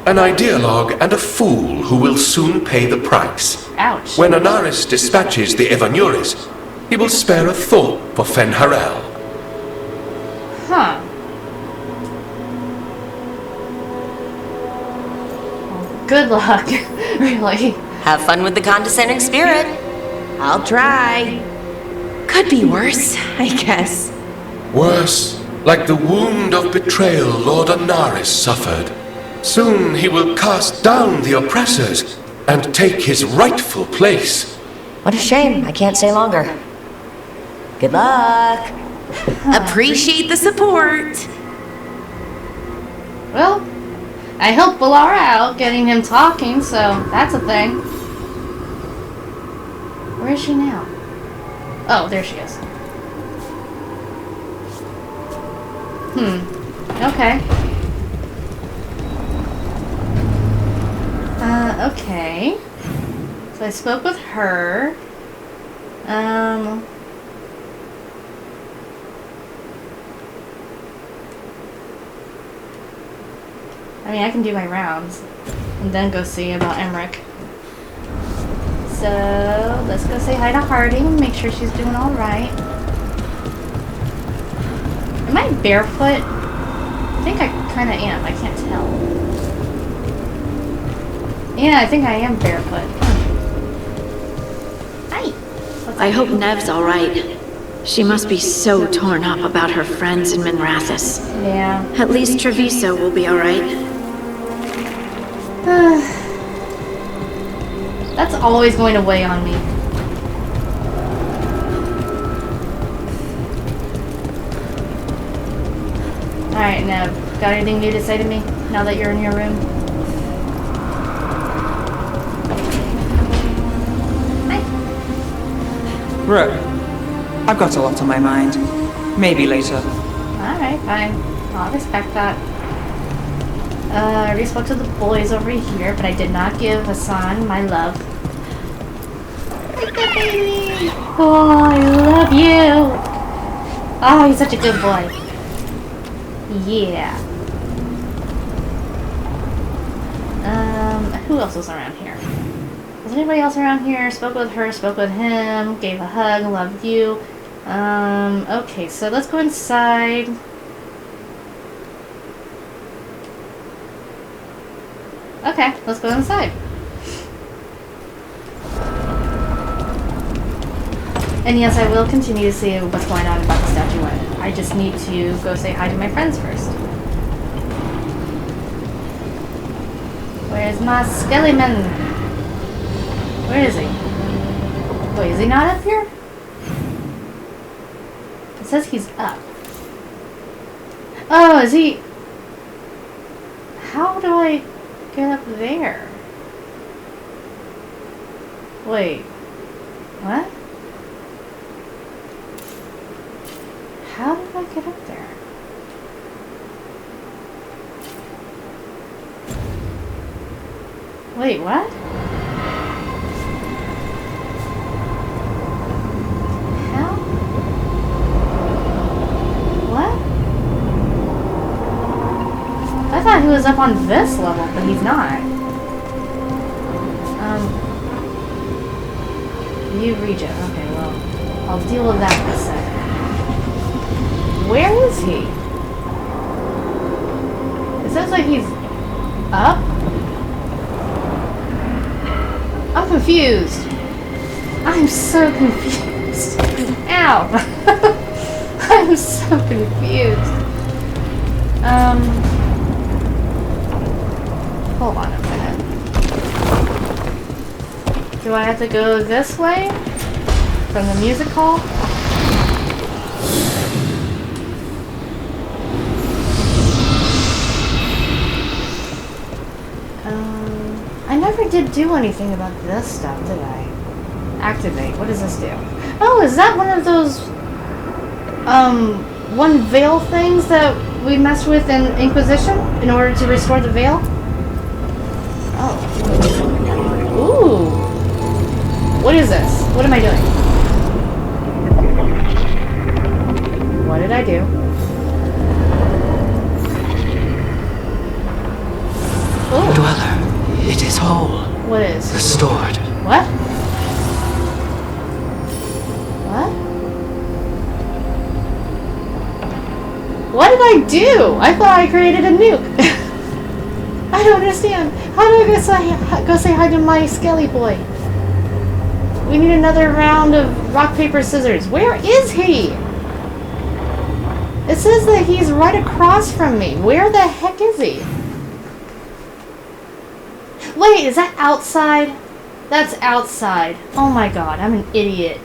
An ideologue and a fool who will soon pay the price. Ouch. When Anaris dispatches the Evanuris, he will spare a thought for Fen'Harel. Huh. Good luck, really. Have fun with the condescending spirit. I'll try. Could be worse, I guess. Worse, like the wound of betrayal Lord Anaris suffered. Soon he will cast down the oppressors and take his rightful place. What a shame. I can't stay longer. Good luck. Appreciate the support. Well, I helped Valara out getting him talking, so that's a thing. Where is she now? Oh, there she is. Okay. Okay. So I spoke with her. I mean, I can do my rounds and then go see about Emmerich. So let's go say hi to Harding, make sure she's doing all right. Am I barefoot? I think I kind of am. I can't tell. Yeah, I think I am barefoot. Hi. I hope Nev's all right. She must be so torn up about her friends in Minrathous. Yeah. At least Treviso will be all right. That's always going to weigh on me. Alright, Nev. Got anything new to say to me now that you're in your room? Hi. Rook, I've got a lot on my mind. Maybe later. Alright, fine. I'll respect that. I already spoke to the boys over here, but I did not give Hassan my love. Like that baby! Oh, I love you! Oh, he's such a good boy. Yeah. Who else was around here? Was anybody else around here? Spoke with her, spoke with him, gave a hug, loved you. Okay, so let's go inside. Okay, let's go inside. And yes, I will continue to see what's going on about the statuette. I just need to go say hi to my friends first. Where's my Skellyman? Where is he? Wait, is he not up here? It says he's up. Oh, is he... How do I get up there? Wait. What? How did I get up there? Wait, what? How? What? I thought he was up on this level, but he's not. View region. Okay, well, I'll deal with that in a second. Where is he? It sounds like he's up. I'm confused. I'm so confused. Ow! I'm so confused. Hold on a minute. Do I have to go this way? From the music hall? I never did do anything about this stuff, did I? Activate. What does this do? Oh, is that one of those, one veil things that we messed with in Inquisition in order to restore the veil? is whole. What is? Restored. What? What? What did I do? I thought I created a nuke. I don't understand. How do I go say hi to my skelly boy? We need another round of rock, paper, scissors. Where is he? It says that he's right across from me. Where the heck is he? Wait, is that outside? That's outside. Oh my god, I'm an idiot.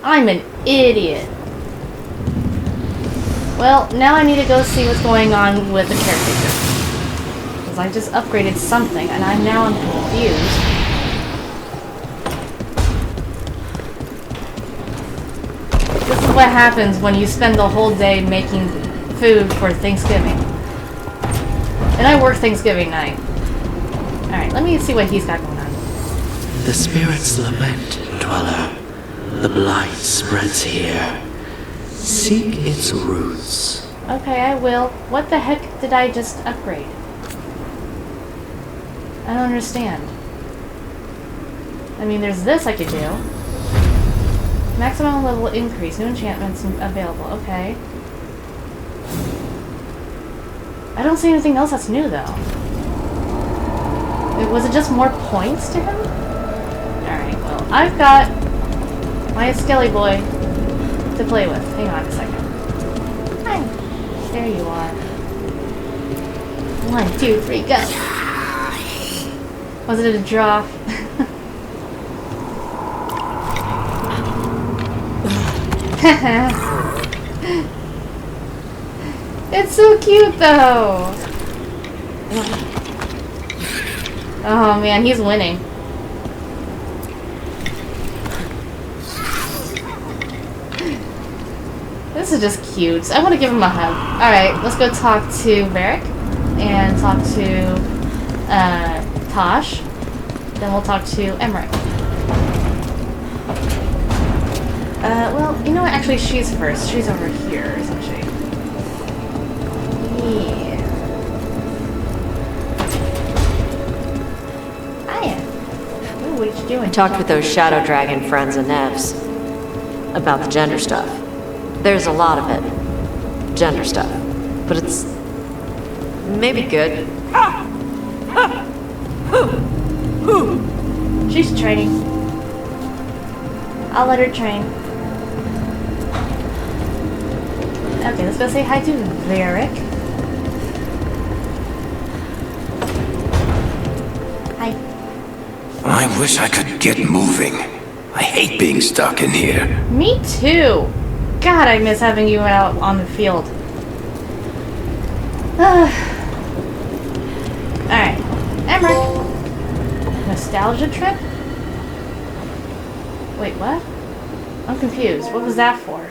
I'm an idiot. Well, now I need to go see what's going on with the caretaker. Because I just upgraded something, and I'm now confused. This is what happens when you spend the whole day making food for Thanksgiving. And I work Thanksgiving night. Alright, let me see what he's got going on. The spirits lament, dweller. The blight spreads here. Seek its roots. Okay, I will. What the heck did I just upgrade? I don't understand. I mean, there's this I could do. Maximum level increase. New enchantments available. Okay. I don't see anything else that's new, though. Was it just more points to him? Alright, well, I've got my skelly boy to play with. Hang on a second. Hi. There you are. 1, 2, 3, go. Was it a draw? It's so cute, though. Oh man, he's winning. This is just cute. I want to give him a hug. Alright, let's go talk to Varric and talk to Tosh. Then we'll talk to Emmerich. Well, you know what? Actually, she's first. She's over here, isn't she? Yeah. Hiya. Ooh, what are you doing? I talked with those Shadow Dragon friends and Nevs about the gender stuff. There's a lot of it. Gender stuff. But it's maybe good. She's training. I'll let her train. Okay, let's go say hi to Varric. Hi. I wish I could get moving. I hate being stuck in here. Me too. God, I miss having you out on the field. Alright. Emmerich. Nostalgia trip? Wait, what? I'm confused. What was that for?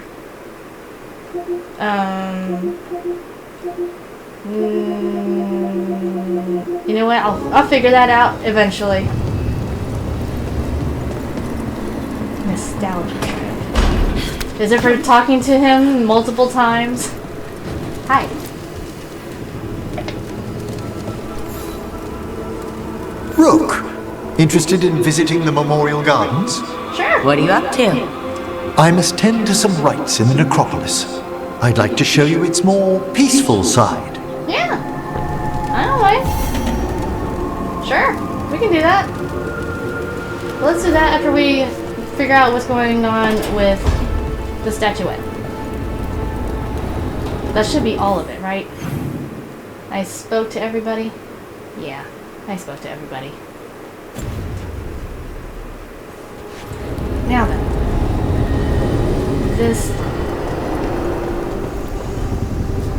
You know what? I'll figure that out eventually. Nostalgia trip. Is it for talking to him multiple times? Hi. Rook, interested in visiting the Memorial Gardens? Sure. What are you up to? I must tend to some rites in the necropolis. I'd like to show you its more peaceful side. Yeah. I don't mind. Sure. We can do that. Let's do that after we figure out what's going on with the statuette. That should be all of it, right? I spoke to everybody? Yeah, I spoke to everybody. Now then. This...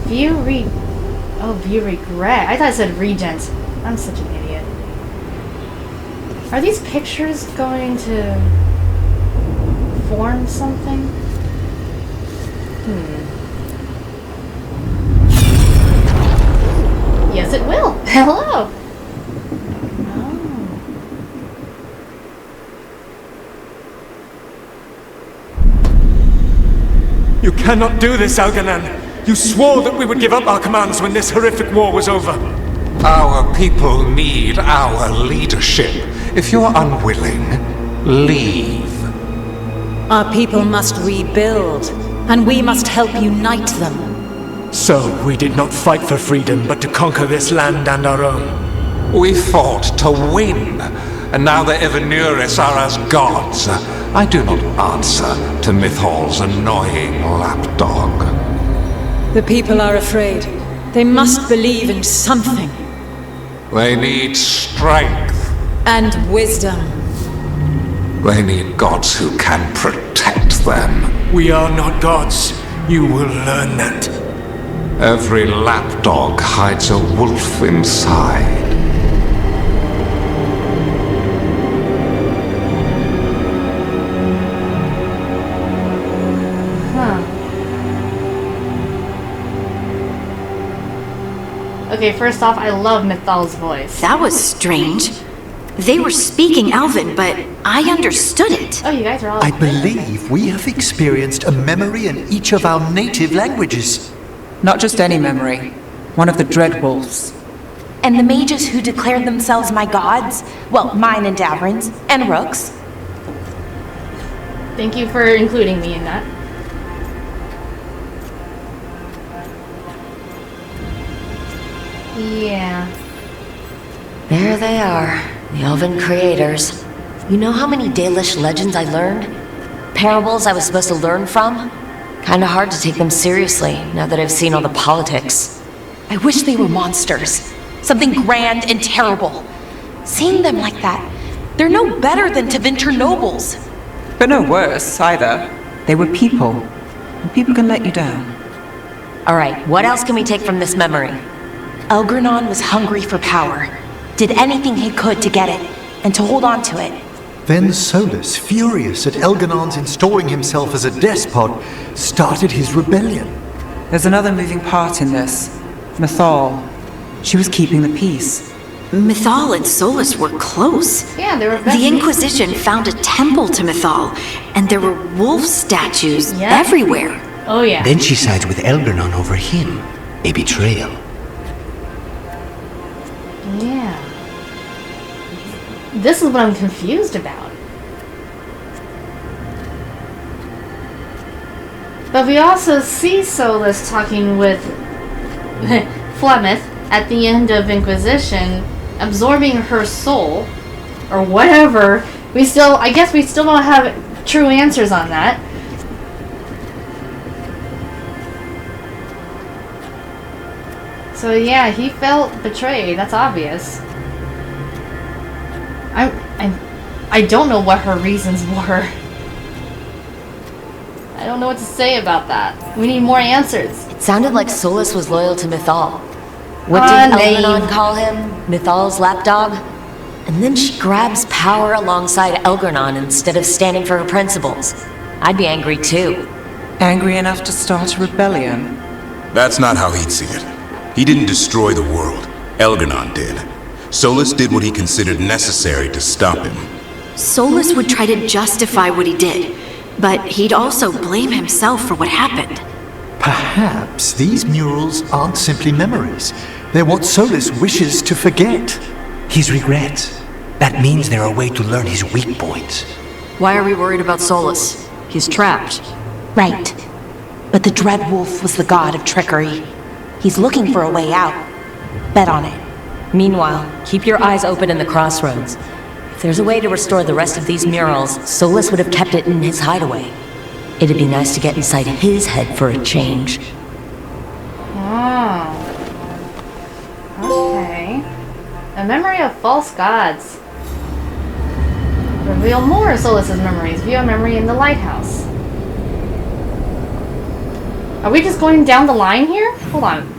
View regret. I thought it said regent. I'm such an idiot. Are these pictures going to form something? Yes, it will. Hello. You cannot do this, Algernon. You swore that we would give up our commands when this horrific war was over. Our people need our leadership. If you're unwilling, leave. Our people must rebuild, and we must help unite them. So we did not fight for freedom, but to conquer this land and our own. We fought to win, and now the Evanuris are as gods. I do not answer to Mythal's annoying lapdog. The people are afraid. They must believe in something. They need strength. And wisdom. They need gods who can protect them. We are not gods. You will learn that. Every lapdog hides a wolf inside. Okay, first off, I love Mythal's voice. That was strange. They were speaking Elven, but I understood it. Oh, you guys are all... I believe we have experienced a memory in each of our native languages. Not just any memory. One of the Dread Wolves. And the mages who declared themselves my gods? Well, mine and Davrin's, and Rook's. Thank you for including me in that. Yeah. There they are, the Elven creators. You know how many Dalish legends I learned? Parables I was supposed to learn from? Kinda hard to take them seriously, now that I've seen all the politics. I wish they were monsters. Something grand and terrible. Seeing them like that, they're no better than Tevinter nobles. But no worse, either. They were people. And people can let you down. Alright, what else can we take from this memory? Elgranon was hungry for power. Did anything he could to get it, and to hold on to it. Then Solus, furious at Elganon's installing himself as a despot, started his rebellion. There's another moving part in this. Mythal. She was keeping the peace. Mythal and Solus were close. Yeah, they were The Inquisition found a temple to Mythal, and there were wolf statues everywhere. Oh yeah. Then she sides with Elgranon over him. A betrayal. Yeah. This is what I'm confused about. But we also see Solus talking with Flemeth at the end of Inquisition, absorbing her soul, or whatever. I guess we still don't have true answers on that. So yeah, he felt betrayed. That's obvious. I don't know what her reasons were. I don't know what to say about that. We need more answers. It sounded like Solus was loyal to Mythal. What did Elgranon call him? Mythal's lapdog? And then she grabs power alongside Elgranon instead of standing for her principles. I'd be angry too. Angry enough to start a rebellion? That's not how he'd see it. He didn't destroy the world. Elgranon did. Solus did what he considered necessary to stop him. Solus would try to justify what he did, but he'd also blame himself for what happened. Perhaps these murals aren't simply memories. They're what Solus wishes to forget. His regrets. That means they're a way to learn his weak points. Why are we worried about Solus? He's trapped. Right. But the Dread Wolf was the god of trickery. He's looking for a way out. Bet on it. Meanwhile, keep your eyes open in the crossroads. If there's a way to restore the rest of these murals, Solus would have kept it in his hideaway. It'd be nice to get inside his head for a change. Oh. Okay. A memory of false gods. Reveal more of Solus's memories. View a memory in the lighthouse. Are we just going down the line here? Hold on.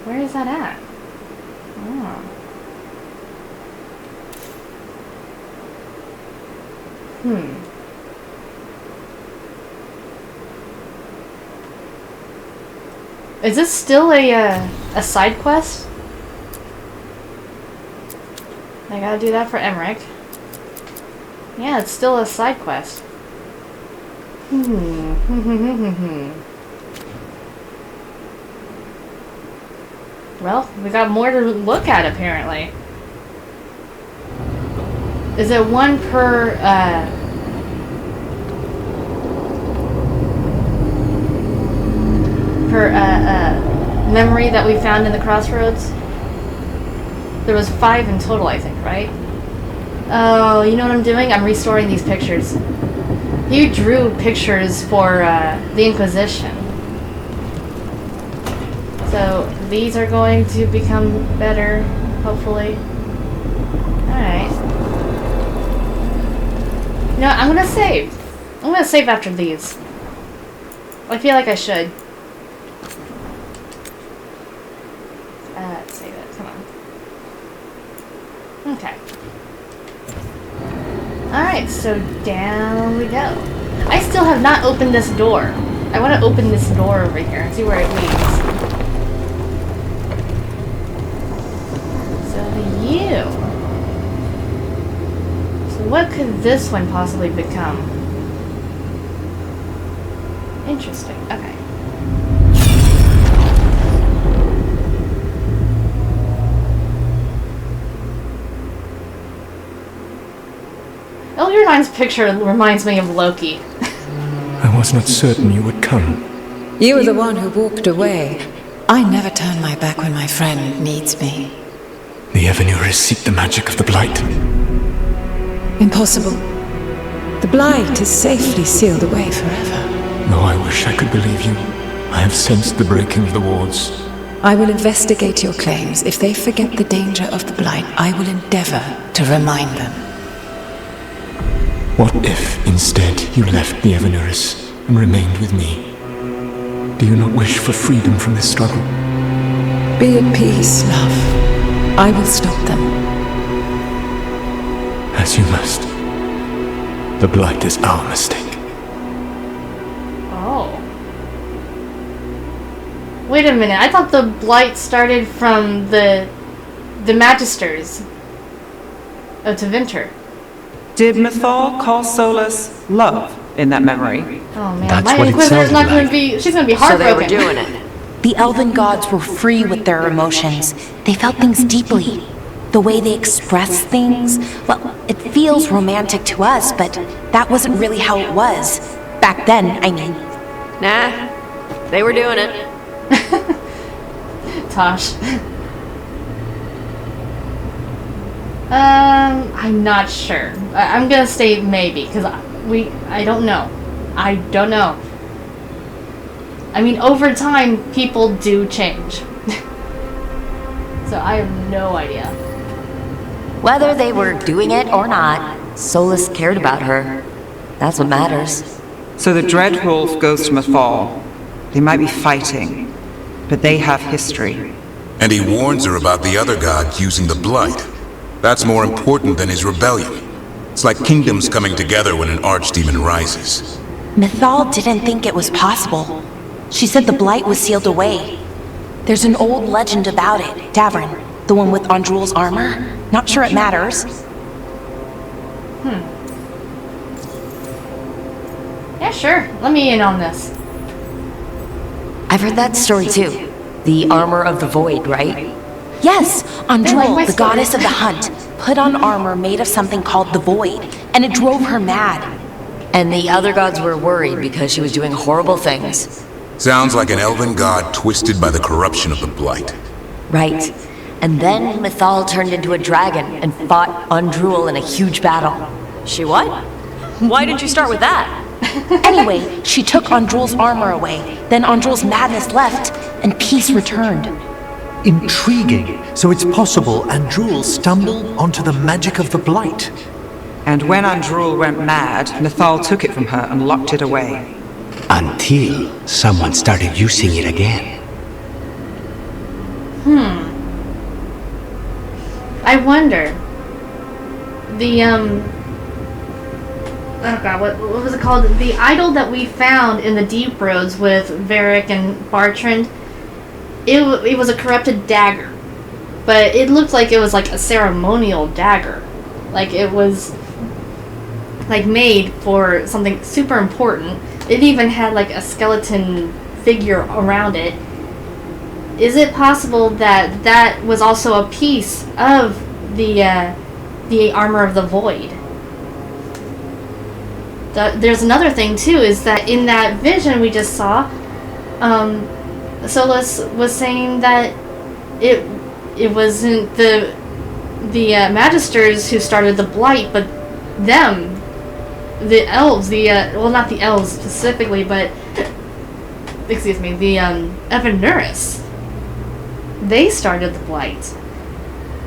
Where is that at? Oh. Is this still a side quest? I gotta do that for Emmerich. Yeah, it's still a side quest. Hmm. 。Well, we got more to look at apparently. Is it one per memory that we found in the crossroads? There was 5 in total, I think, right? Oh, you know what I'm doing? I'm restoring these pictures. You drew pictures for the Inquisition. So these are going to become better, hopefully. Alright. You know what? I'm gonna save. I'm gonna save after these. I feel like I should. Let's save it. Come on. Okay. Alright, so down we go. I still have not opened this door. I want to open this door over here and see where it leads. So you. So what could this one possibly become? Interesting. Okay. Elgernine's picture reminds me of Loki. I was not certain you would come. You were the one who walked away. I never turn my back when my friend needs me. The Evanures seek the magic of the Blight. Impossible. The Blight is safely sealed away forever. Though I wish I could believe you, I have sensed the breaking of the wards. I will investigate your claims. If they forget the danger of the Blight, I will endeavor to remind them. What if, instead, you left the Evanures and remained with me? Do you not wish for freedom from this struggle? Be at peace, love. I will stop them. As you must. The Blight is our mistake. Oh. Wait a minute. I thought the Blight started from the Magisters of Tevinter. Did Mythal call Solus love in that memory? Oh man, my Inquisitor's not going to be... She's going to be heartbroken. So they were doing it. The elven gods were free with their emotions. They felt things deeply. The way they express things, well, it feels romantic to us, but that wasn't really how it was. Back then, I mean. Nah, they were doing it. Tosh. I'm not sure. I'm gonna say maybe, because I don't know. I don't know. I mean, over time, people do change. So I have no idea. Whether they were doing it or not, Solus cared about her. That's what matters. So the Dreadwolf goes to Mythal. They might be fighting, but they have history. And he warns her about the other god using the Blight. That's more important than his rebellion. It's like kingdoms coming together when an archdemon rises. Mythal didn't think it was possible. She said the Blight was sealed away. There's an old legend about it. Davrin, the one with Andrul's armor. Not sure it matters. Yeah, sure. Let me in on this. I've heard that story too. The armor of the void, right? Yes, Andrul, like the story. goddess of the hunt, put on armor made of something called the void, and it drove her mad. And the other gods were worried because she was doing horrible things. Sounds like an elven god twisted by the corruption of the Blight. Right. And then Mythal turned into a dragon and fought Andrul in a huge battle. She what? Why didn't you start with that? Anyway, she took Andrul's armor away, then Andrul's madness left, and peace returned. Intriguing. So it's possible Andrul stumbled onto the magic of the Blight. And when Andrul went mad, Mythal took it from her and locked it away. Until someone started using it again. I wonder. Oh god, what was it called? The idol that we found in the Deep Roads with Varric and Bartrand, it was a corrupted dagger. But it looked like it was like a ceremonial dagger. Like it was like made for something super important. It even had like a skeleton figure around it. is it possible that that was also a piece of the armor of the void? There's another thing too, is that in that vision we just saw, Solus was saying that it wasn't the Magisters who started the blight, but them, the elves, well, not the elves specifically, but excuse me, the Evanuris. They started the blight,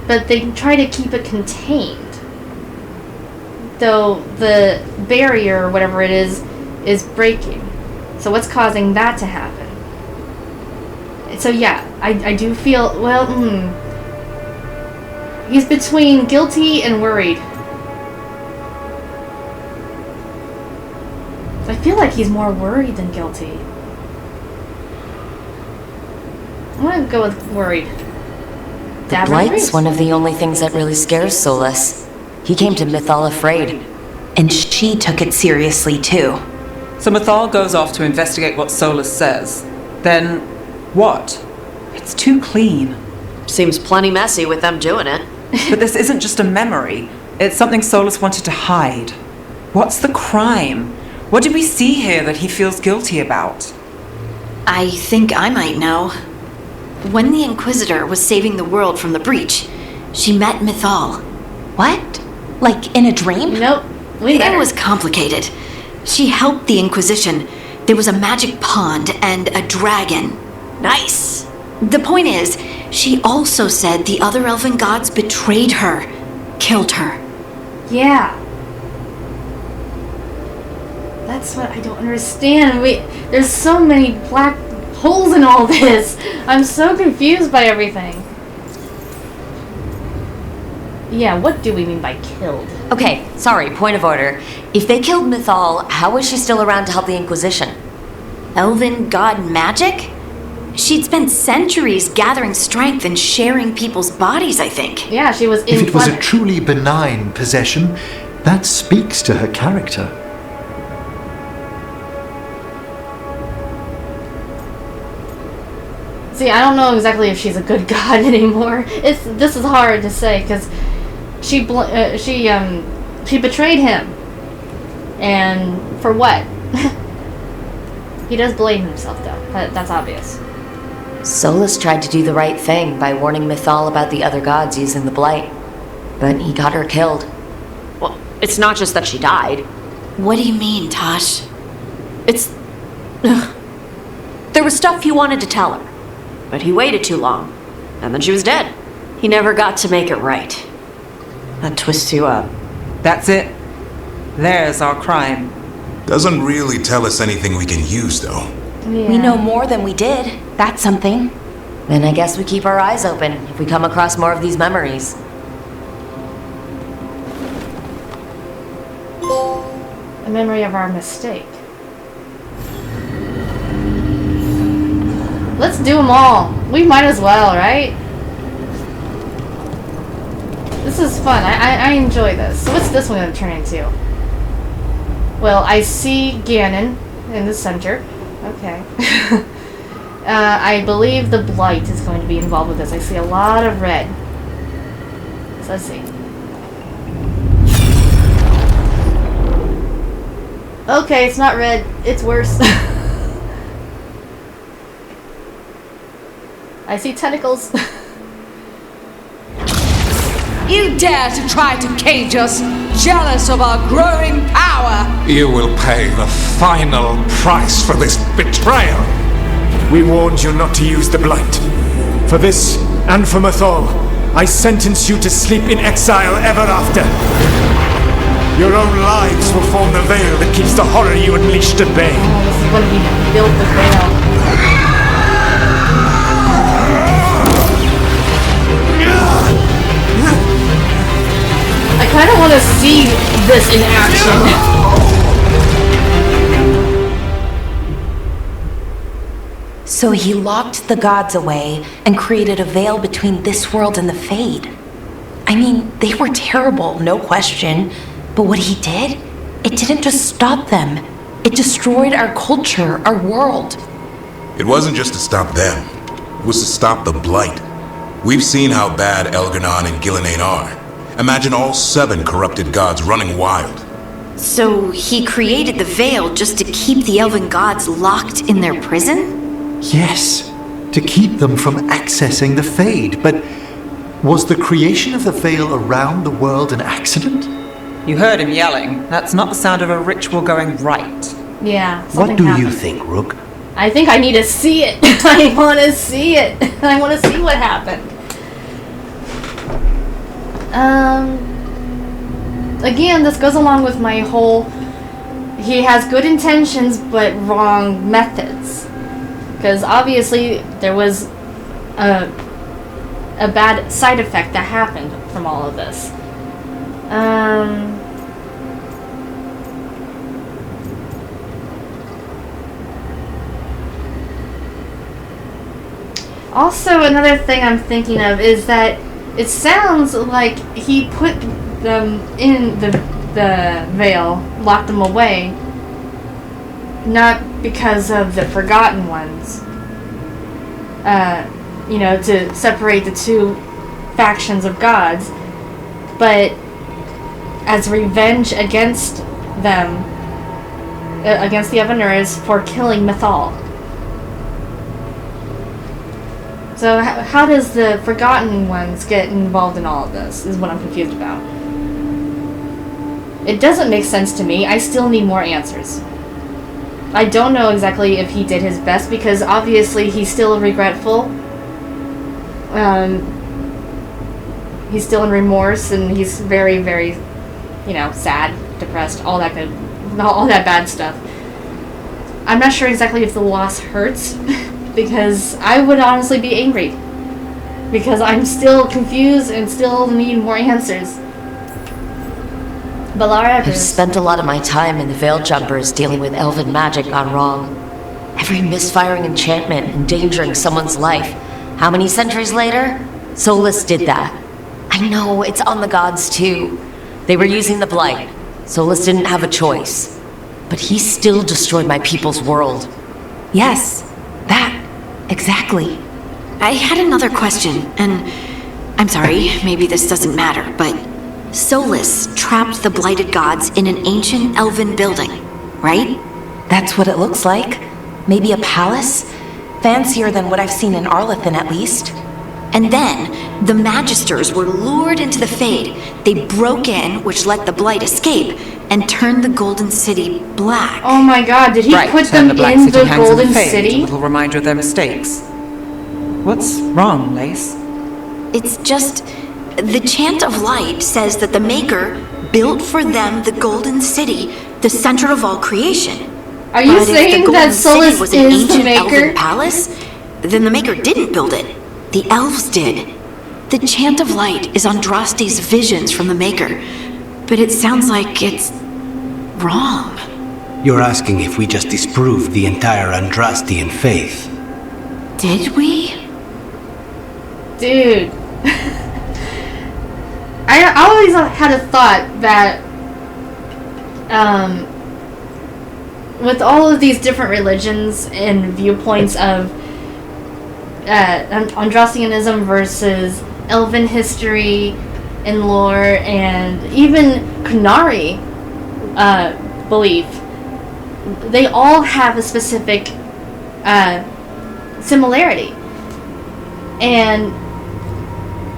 but they try to keep it contained. Though the barrier, or whatever it is breaking. So what's causing that to happen? So yeah, I do feel, well, he's between guilty and worried. I feel like he's more worried than guilty. I'm gonna go with worried. The blight's one of the only things that really scares Solus. He came to Mythal afraid. And she took it seriously too. So Mythal goes off to investigate what Solus says. Then what? It's too clean. Seems plenty messy with them doing it. But this isn't just a memory. It's something Solus wanted to hide. What's the crime? What did we see here that he feels guilty about? I think I might know. When the Inquisitor was saving the world from the breach, she met Mythal. What? Like in a dream? Nope. It was complicated. She helped the Inquisition. There was a magic pond and a dragon. Nice. The point is, she also said the other elven gods betrayed her, killed her. Yeah. That's what I don't understand. There's so many black holes in all this. I'm so confused by everything. Yeah, what do we mean by killed? Okay, sorry, point of order. If they killed Mythal, how was she still around to help the Inquisition? Elven god magic? She'd spent centuries gathering strength and sharing people's bodies, I think. Yeah, she was in. If it was a truly benign possession, that speaks to her character. See, I don't know exactly if she's a good god anymore. This is hard to say because she betrayed him, and for what? He does blame himself though. That's obvious. Solus tried to do the right thing by warning Mythal about the other gods using the blight, but he got her killed. Well, it's not just that she died. What do you mean, Tosh? It's... There was stuff he wanted to tell her, but he waited too long, and then she was dead. He never got to make it right. That twists you up. That's it. There's our crime. Doesn't really tell us anything we can use, though. Yeah. We know more than we did. That's something. Then I guess we keep our eyes open if we come across more of these memories. A memory of our mistake. Let's do them all. We might as well, right? This is fun. I enjoy this. So what's this one going to turn into? Well, I see Ganon in the center. Okay. I believe the Blight is going to be involved with this. I see a lot of red. So let's see. Okay, it's not red. It's worse. I see tentacles. You dare to try to cage us, jealous of our growing power! You will pay the final price for this betrayal. We warned you not to use the Blight. For this, and for Mythal, I sentence you to sleep in exile ever after. Your own lives will form the veil that keeps the horror you unleashed at bay. Oh, this is when he built the veil. I kind of want to see this in action. So he locked the gods away and created a veil between this world and the Fade. I mean, they were terrible, no question. But what he did, it didn't just stop them. It destroyed our culture, our world. It wasn't just to stop them. was to stop the Blight. We've seen how bad Elgar'nan and Gillenane are. Imagine all 7 corrupted gods running wild. So he created the Veil just to keep the elven gods locked in their prison? Yes, to keep them from accessing the Fade. But was the creation of the Veil around the world an accident? You heard him yelling. That's not the sound of a ritual going right. Yeah. What do happened. you think, Rook? I think I need to see it. I want to see it. I want to see what happened. Again, this goes along with my whole, he has good intentions but wrong methods. Because obviously there was a bad side effect that happened from all of this. Also, another thing I'm thinking of is that it sounds like he put them in the Veil, locked them away, not because of the Forgotten Ones. To separate the 2 factions of gods, but as revenge against them, against the Evanuris for killing Mythal. So how does the Forgotten Ones get involved in all of this, is what I'm confused about. It doesn't make sense to me. I still need more answers. I don't know exactly if he did his best, because obviously he's still regretful. He's still in remorse, and he's very, very, sad, depressed, all that bad stuff. I'm not sure exactly if the loss hurts, because I would honestly be angry. Because I'm still confused and still need more answers. I've spent a lot of my time in the Veil Jumpers dealing with elven magic gone wrong. Every misfiring enchantment endangering someone's life. How many centuries later? Solus did that. I know, it's on the gods too. They were using the Blight. Solus didn't have a choice. But he still destroyed my people's world. Yes, that. Exactly. I had another question, and I'm sorry, maybe this doesn't matter, but Solus trapped the blighted gods in an ancient elven building, right? That's what it looks like. Maybe a palace? Fancier than what I've seen in Arlethan, at least. And then, the Magisters were lured into the Fade. They broke in, which let the Blight escape, and turned the Golden City black. Oh my god, did he put them in the Golden City? A little reminder of their mistakes. What's wrong, Lace? It's just, the Chant of Light says that the Maker built for them the Golden City, the center of all creation. Are you saying that Solus was an is ancient the Maker? elven palace? Then the Maker didn't build it. The elves did. The Chant of Light is Andraste's visions from the Maker, but it sounds like it's wrong. You're asking if we just disproved the entire Andrastian faith. Did we? Dude. I always had a thought that with all of these different religions and viewpoints of Andrastianism versus elven history and lore, and even Kunari belief, they all have a specific similarity. And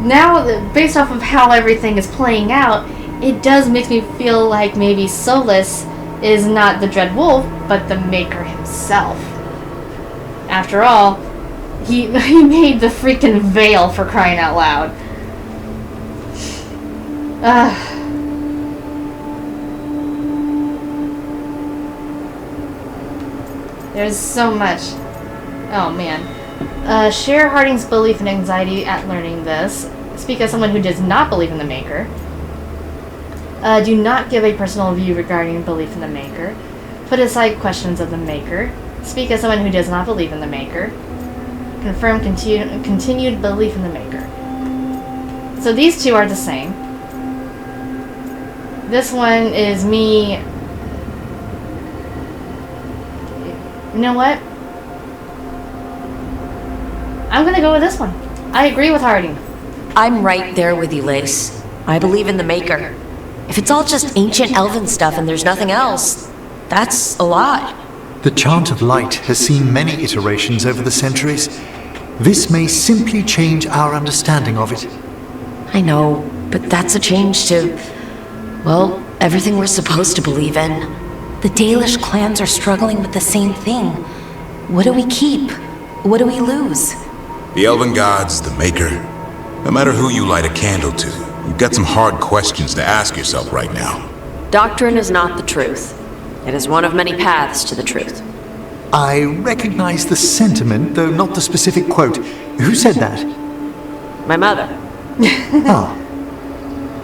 now, based off of how everything is playing out, it does make me feel like maybe Solus is not the Dread Wolf, but the Maker himself. After all, he made the freaking Veil, for crying out loud. There's so much. Oh man. Share Harding's belief and anxiety at learning this. Speak as someone who does not believe in the Maker. Do not give a personal view regarding belief in the Maker. Put aside questions of the Maker. Speak as someone who does not believe in the Maker. Confirm continued belief in the Maker. So these two are the same. This one is me. You know what? I'm gonna go with this one. I agree with Harding. I'm right there with you, Lace. I believe in the Maker. If it's all just ancient elven stuff and there's nothing else, that's a lot. The Chant of Light has seen many iterations over the centuries. This may simply change our understanding of it. I know, but that's a change to, well, everything we're supposed to believe in. The Dalish clans are struggling with the same thing. What do we keep? What do we lose? The elven gods, the Maker. No matter who you light a candle to, you've got some hard questions to ask yourself right now. Doctrine is not the truth. It is one of many paths to the truth. I recognize the sentiment, though not the specific quote. Who said that? My mother.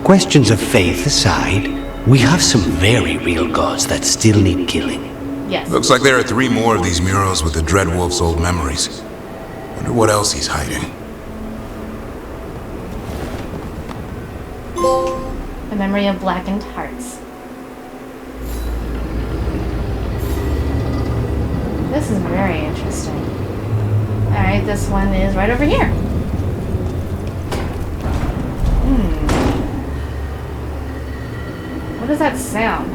Questions of faith aside, we have some very real gods that still need killing. Yes. Looks like there are 3 more of these murals with the Dreadwolf's old memories. Wonder what else he's hiding. A memory of blackened hearts. This is very interesting. Alright, this one is right over here. What does that sound?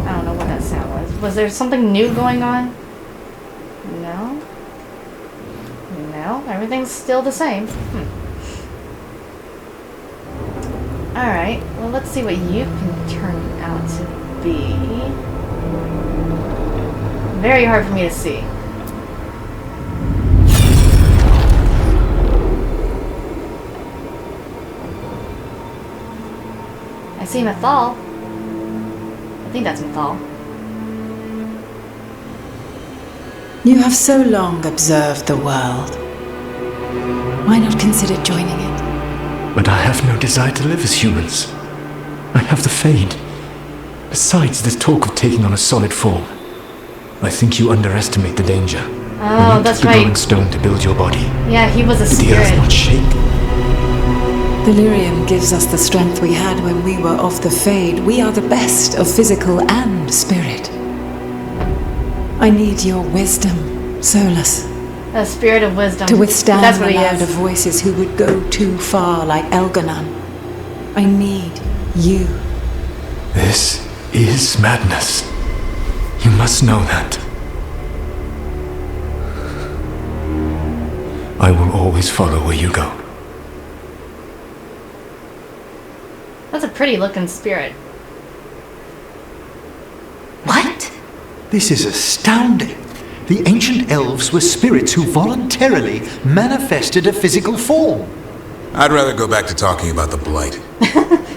I don't know what that sound was. Was there something new going on? No? No? Everything's still the same. Alright, well let's see what you can turn out to be. Very hard for me to see. I see Mythal. I think that's Mythal. You have so long observed the world. Why not consider joining it? But I have no desire to live as humans. I have the Fade. Besides, this talk of taking on a solid form. I think you underestimate the danger. Oh, that's the right. glowing stone to build your body. Yeah, he was a Did the earth spirit. not shake? Delirium gives us the strength we had when we were of the Fade. We are the best of physical and spirit. I need your wisdom, Solus, A spirit of wisdom. to withstand That's the what he loud is. of voices who would go too far like Elganon. I need you. This is madness. You must know that. I will always follow where you go. That's a pretty looking spirit. What? This is astounding. The ancient elves were spirits who voluntarily manifested a physical form. I'd rather go back to talking about the Blight.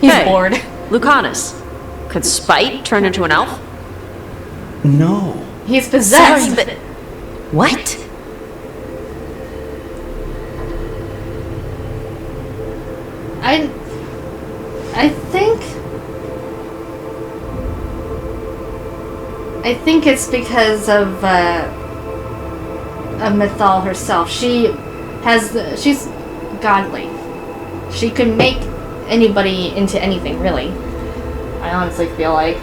He's bored. Lucanus. Could Spite turn into an elf? No. He's possessed. Sorry, but... What? I think it's because of Mythal herself. She's godly. She could make anybody into anything, really. I honestly feel like.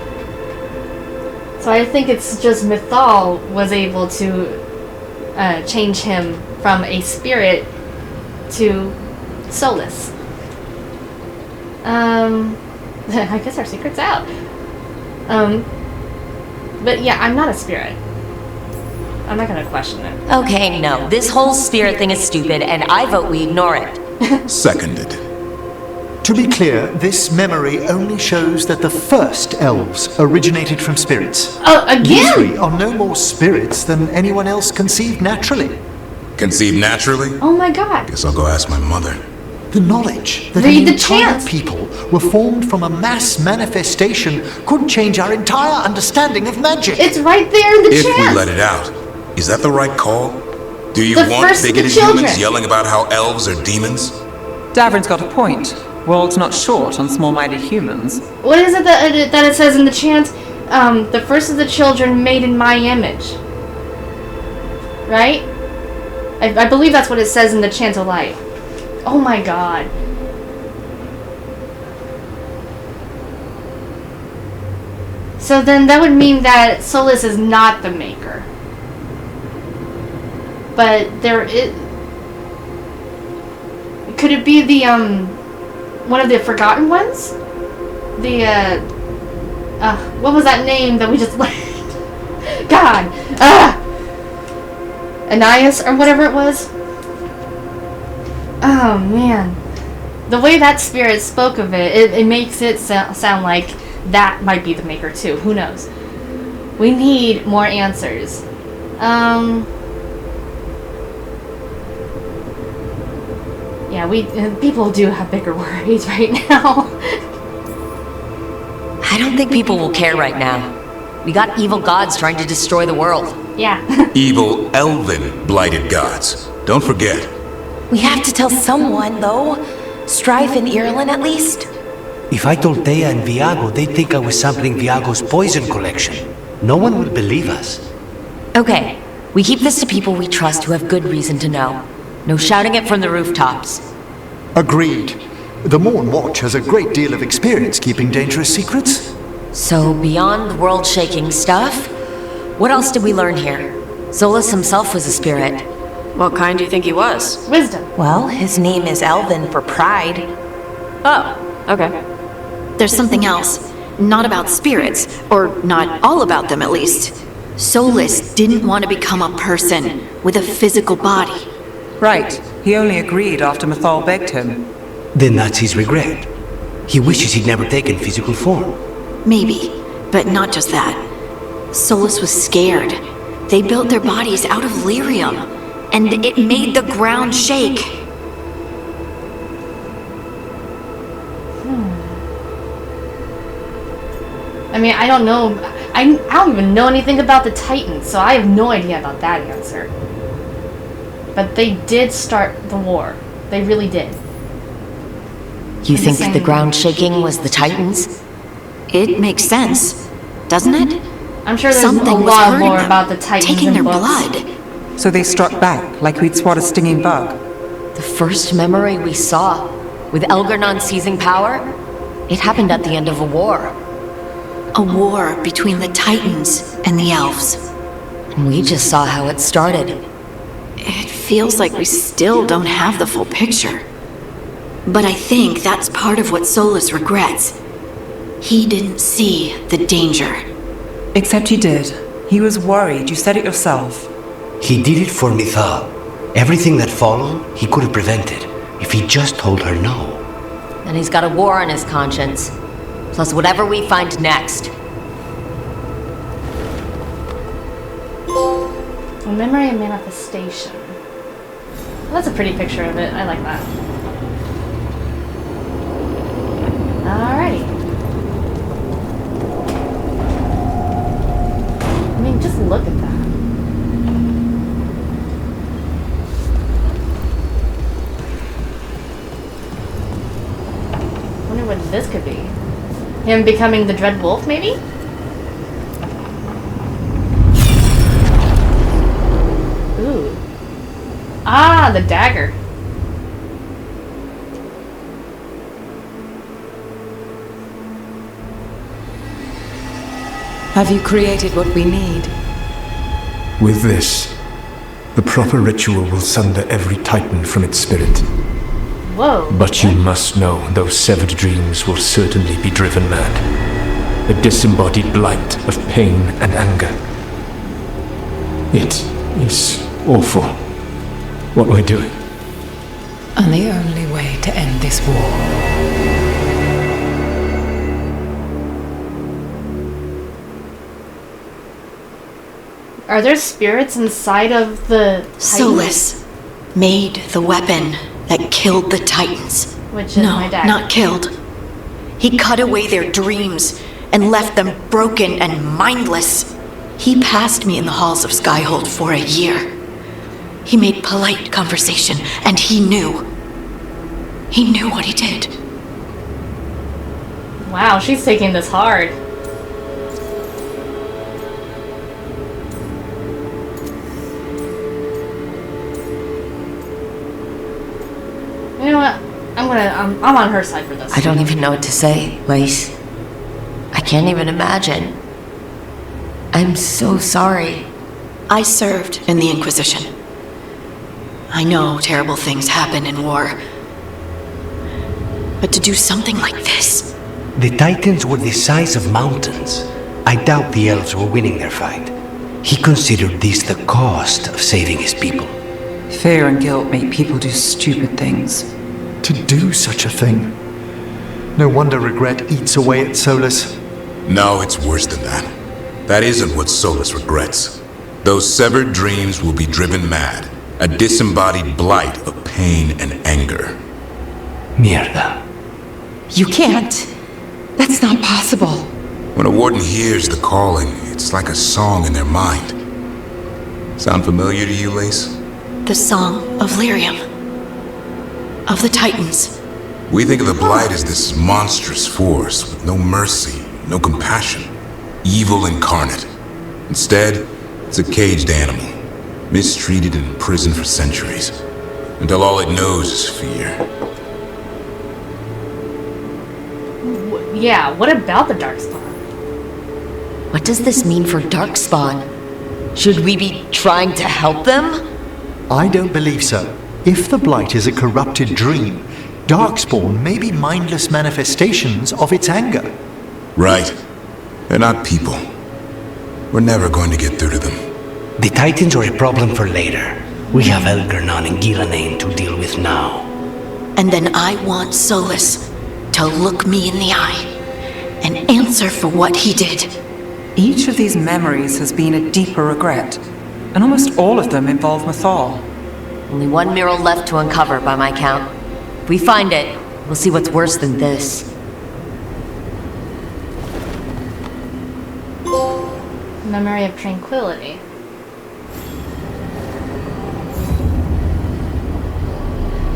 So I think it's just Mythal was able to change him from a spirit to Solus. I guess our secret's out. But yeah, I'm not a spirit. I'm not gonna question it. Okay, no. This whole spirit thing is stupid, and I vote we ignore it. Seconded. To be clear, this memory only shows that the first elves originated from spirits. Oh, again? You three are no more spirits than anyone else conceived naturally. Conceived naturally? Oh my god. Guess I'll go ask my mother. The knowledge that Read an the entire chant. people were formed from a mass manifestation could change our entire understanding of magic. It's right there in the If chant. we let it out, is that the right call? Do you The want first of the bigoted children. humans yelling about how elves are demons? Davrin's got a point. World's not short on small-minded humans. What is it that it says in the chant? The first of the children made in my image. Right? I believe that's what it says in the chant of light. Oh my god. So then that would mean that Solus is not the maker. but there is. Could it be the one of the forgotten ones? The what was that name that we just learned? God, Ananias or whatever it was. Oh man, the way that spirit spoke of it makes it sound like that might be the maker too. Who knows? We need more answers. Yeah, people do have bigger worries right now. I don't think people will care right now. We got evil gods trying to destroy the world. Yeah. Evil elven blighted gods. Don't forget. We have to tell someone, though. Strife and Ireland, at least. If I told Thea and Viago, they'd think I was sampling Viago's poison collection. No one will believe us. Okay, we keep this to people we trust who have good reason to know. No shouting it from the rooftops. Agreed. The Morn Watch has a great deal of experience keeping dangerous secrets. So, beyond world-shaking stuff, what else did we learn here? Solus himself was a spirit. What kind do you think he was? Wisdom. Well, his name is Elven for pride. Oh, okay. There's something else. Not about spirits, or not all about them at least. Solus didn't want to become a person with a physical body. Right. He only agreed after Mathal begged him. Then that's his regret. He wishes he'd never taken physical form. Maybe, but not just that. Solus was scared. They built their bodies out of lyrium, and it made the ground shake. I mean, I don't know. I don't even know anything about the Titans, so I have no idea about that answer. But they did start the war. They really did. You think the ground shaking was the Titans? It makes sense, doesn't it? I'm sure there's Something a was lot hurting more them, about the Titans taking in their books. blood. So they struck back, like we'd swat a stinging bug. The first memory we saw, with Elgarnon seizing power, it happened at the end of a war. A war between the Titans and the Elves. And we just saw how it started. It feels like we still don't have the full picture. But I think that's part of what Solus regrets. He didn't see the danger. Except he did. He was worried. You said it yourself. He did it for Mithal. Everything that followed, he could have prevented if he just told her no. And he's got a war on his conscience. Plus whatever we find next. A memory of manifestation. Well, that's a pretty picture of it. I like that. Alrighty. I mean, just look at that. I wonder what this could be. Him becoming the Dread Wolf, maybe? Ooh. Ah, the dagger. Have you created what we need? With this, the proper ritual will sunder every Titan from its spirit. Whoa. But you must know those severed dreams will certainly be driven mad. A disembodied blight of pain and anger. It is awful what we're doing. And the only way to end this war. Are there spirits inside of the Titans? Solus made the weapon that killed the Titans. Which is no, my dagger. not killed. He cut away their dreams and left them broken and mindless. He passed me in the halls of Skyhold for a year. He made polite conversation, and he knew. He knew what he did. Wow, she's taking this hard. You know what? I'm on her side for this. I don't even know what to say, Lace. I can't even imagine. I'm so sorry. I served in the Inquisition. I know terrible things happen in war. But to do something like this... The Titans were the size of mountains. I doubt the elves were winning their fight. He considered this the cost of saving his people. Fear and guilt make people do stupid things. To do such a thing. No wonder regret eats away at Solus. No, it's worse than that. That isn't what Solus regrets. Those severed dreams will be driven mad. A disembodied blight of pain and anger. Mierda. You can't. That's not possible. When a warden hears the calling, it's like a song in their mind. Sound familiar to you, Lace? The song of Lyrium. Of the Titans. We think of the Blight as this monstrous force with no mercy, no compassion. Evil incarnate. Instead, it's a caged animal. Mistreated and imprisoned for centuries. Until all it knows is fear. Yeah, what about the Darkspawn? What does this mean for Darkspawn? Should we be trying to help them? I don't believe so. If the Blight is a corrupted dream, Darkspawn may be mindless manifestations of its anger. Right. They're not people. We're never going to get through to them. The Titans are a problem for later. We have Elgernon and Gillanane to deal with now. And then I want Solus to look me in the eye and answer for what he did. Each of these memories has been a deeper regret, and almost all of them involve Mythal. Only one mural left to uncover by my count. If we find it, we'll see what's worse than this. Memory of Tranquility.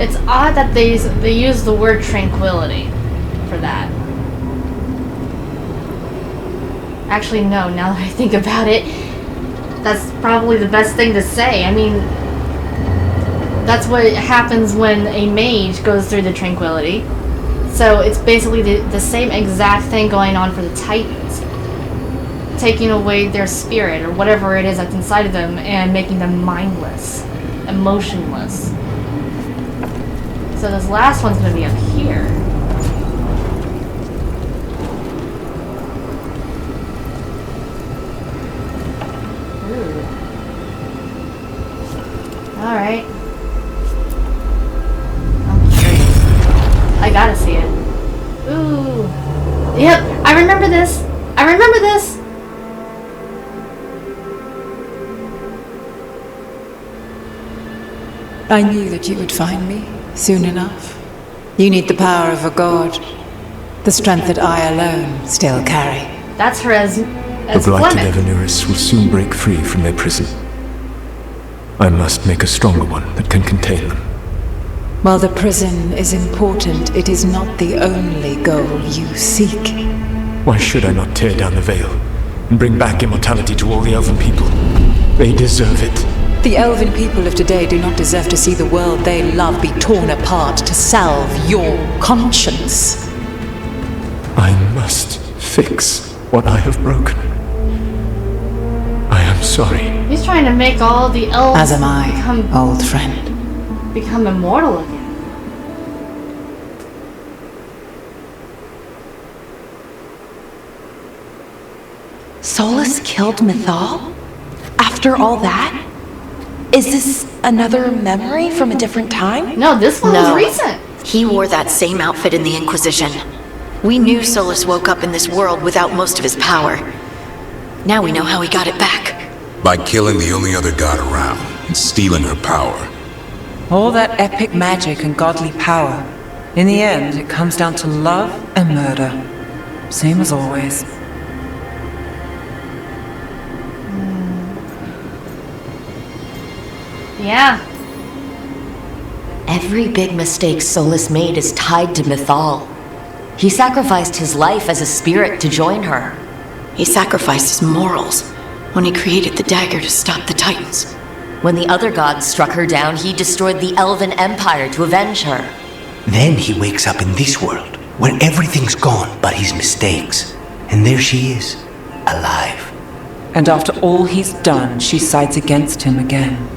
It's odd that they use the word tranquility for that. Actually, no, now that I think about it, that's probably the best thing to say. I mean, that's what happens when a mage goes through the tranquility. So it's basically the same exact thing going on for the Titans. Taking away their spirit, or whatever it is that's inside of them, and making them mindless, emotionless. So this last one's gonna be up here. Ooh. Alright. I'm curious. I gotta see it. Ooh. Yep, I remember this! I remember this! I knew that you would find me soon enough. You need the power of a god. The strength that I alone still carry. That's her as The blighted Fleming. Evanuris will soon break free from their prison. I must make a stronger one that can contain them. While the prison is important, it is not the only goal you seek. Why should I not tear down the veil and bring back immortality to all the elven people? They deserve it. The elven people of today do not deserve to see the world they love be torn apart to salve your conscience. I must fix what I have broken. I am sorry. He's trying to make all the elves As am I, old friend. become immortal again. Solus killed Mythal? After all that? Is this another memory from a different time? No, this one was recent. He wore that same outfit in the Inquisition. We knew Solus woke up in this world without most of his power. Now we know how he got it back. By killing the only other god around and stealing her power. All that epic magic and godly power. In the end, it comes down to love and murder. Same as always. Yeah. Every big mistake Solus made is tied to Mythal. He sacrificed his life as a spirit to join her. He sacrificed his morals when he created the dagger to stop the Titans. When the other gods struck her down, he destroyed the Elven Empire to avenge her. Then he wakes up in this world, where everything's gone but his mistakes. And there she is, alive. And after all he's done, she sides against him again.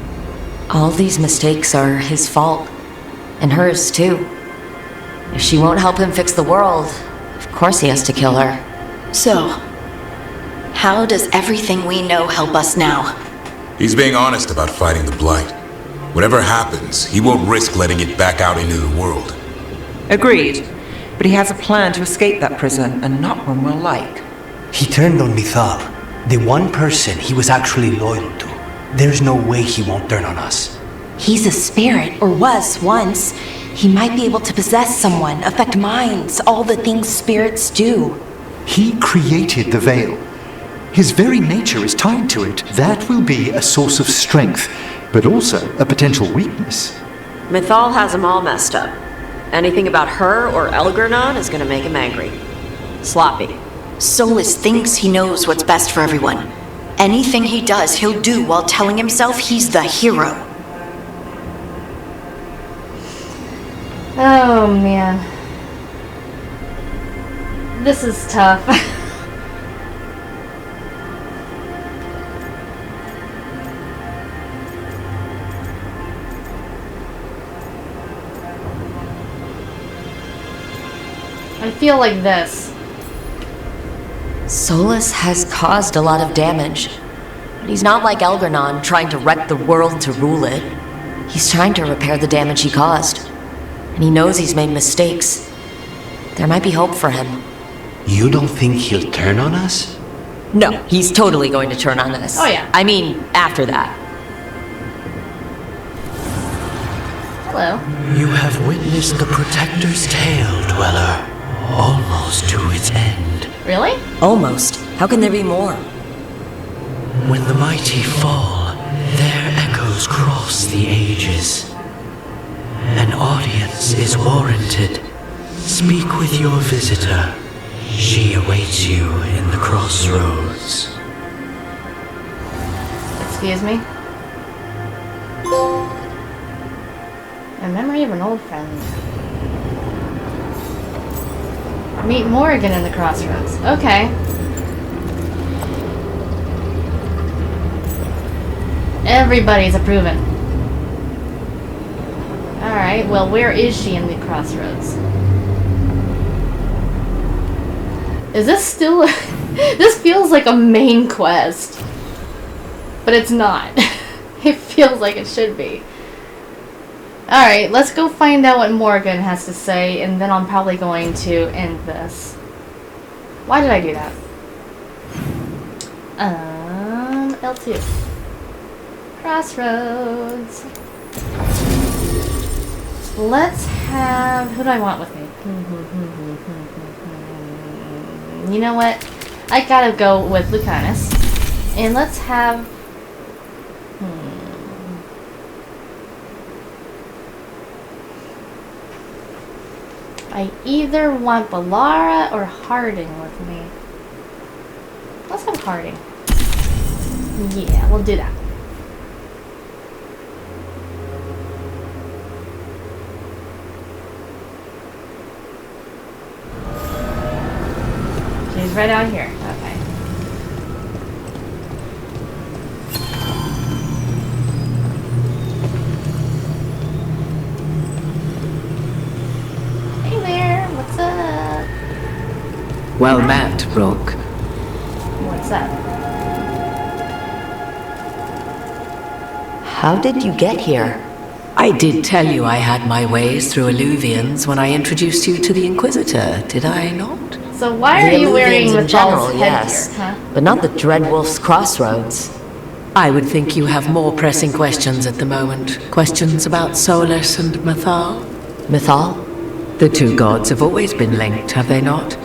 All these mistakes are his fault. And hers, too. If she won't help him fix the world, of course he has to kill her. So, how does everything we know help us now? He's being honest about fighting the Blight. Whatever happens, he won't risk letting it back out into the world. Agreed. But he has a plan to escape that prison, and not one we'll like. He turned on Mithal, the one person he was actually loyal to. There's no way he won't turn on us. He's a spirit, or was once. He might be able to possess someone, affect minds, all the things spirits do. He created the Veil. His very nature is tied to it. That will be a source of strength, but also a potential weakness. Mithal has him all messed up. Anything about her or Elgernon is gonna make him angry. Sloppy. Solus thinks he knows what's best for everyone. Anything he does, he'll do while telling himself he's the hero. Oh, man. This is tough. I feel like this. Solus has caused a lot of damage. But he's not like Elgernon, trying to wreck the world to rule it. He's trying to repair the damage he caused. And he knows he's made mistakes. There might be hope for him. You don't think he'll turn on us? No, he's totally going to turn on us. Oh, yeah. I mean, after that. Hello. You have witnessed the Protector's tale, Dweller. Almost to its end. Really? Almost. How can there be more? When the mighty fall, their echoes cross the ages. An audience is warranted. Speak with your visitor. She awaits you in the crossroads. Excuse me? A memory of an old friend. Meet Morrigan in the crossroads. Okay. Everybody's approving. Alright, well, where is she in the crossroads? Is this still... This feels like a main quest. But it's not. It feels like it should be. Alright, let's go find out what Morgan has to say, and then I'm probably going to end this. Why did I do that? L2. Crossroads. Let's have... Who do I want with me? You know what? I gotta go with Lucanus. And let's have... I either want Ballara or Harding with me. Let's have Harding. Yeah, we'll do that. She's right out here. Okay. Hey there, what's up? Well met, Rook. What's up? How did you get here? I did tell you I had my ways through Illuvians when I introduced you to the Inquisitor, did I not? So why are you wearing in Mithal's general, headgear, yes, huh? but not the Dreadwolf's crossroads. I would think you have more pressing questions at the moment. Questions about Solus and Mithal? Mithal? The two gods have always been linked, have they not?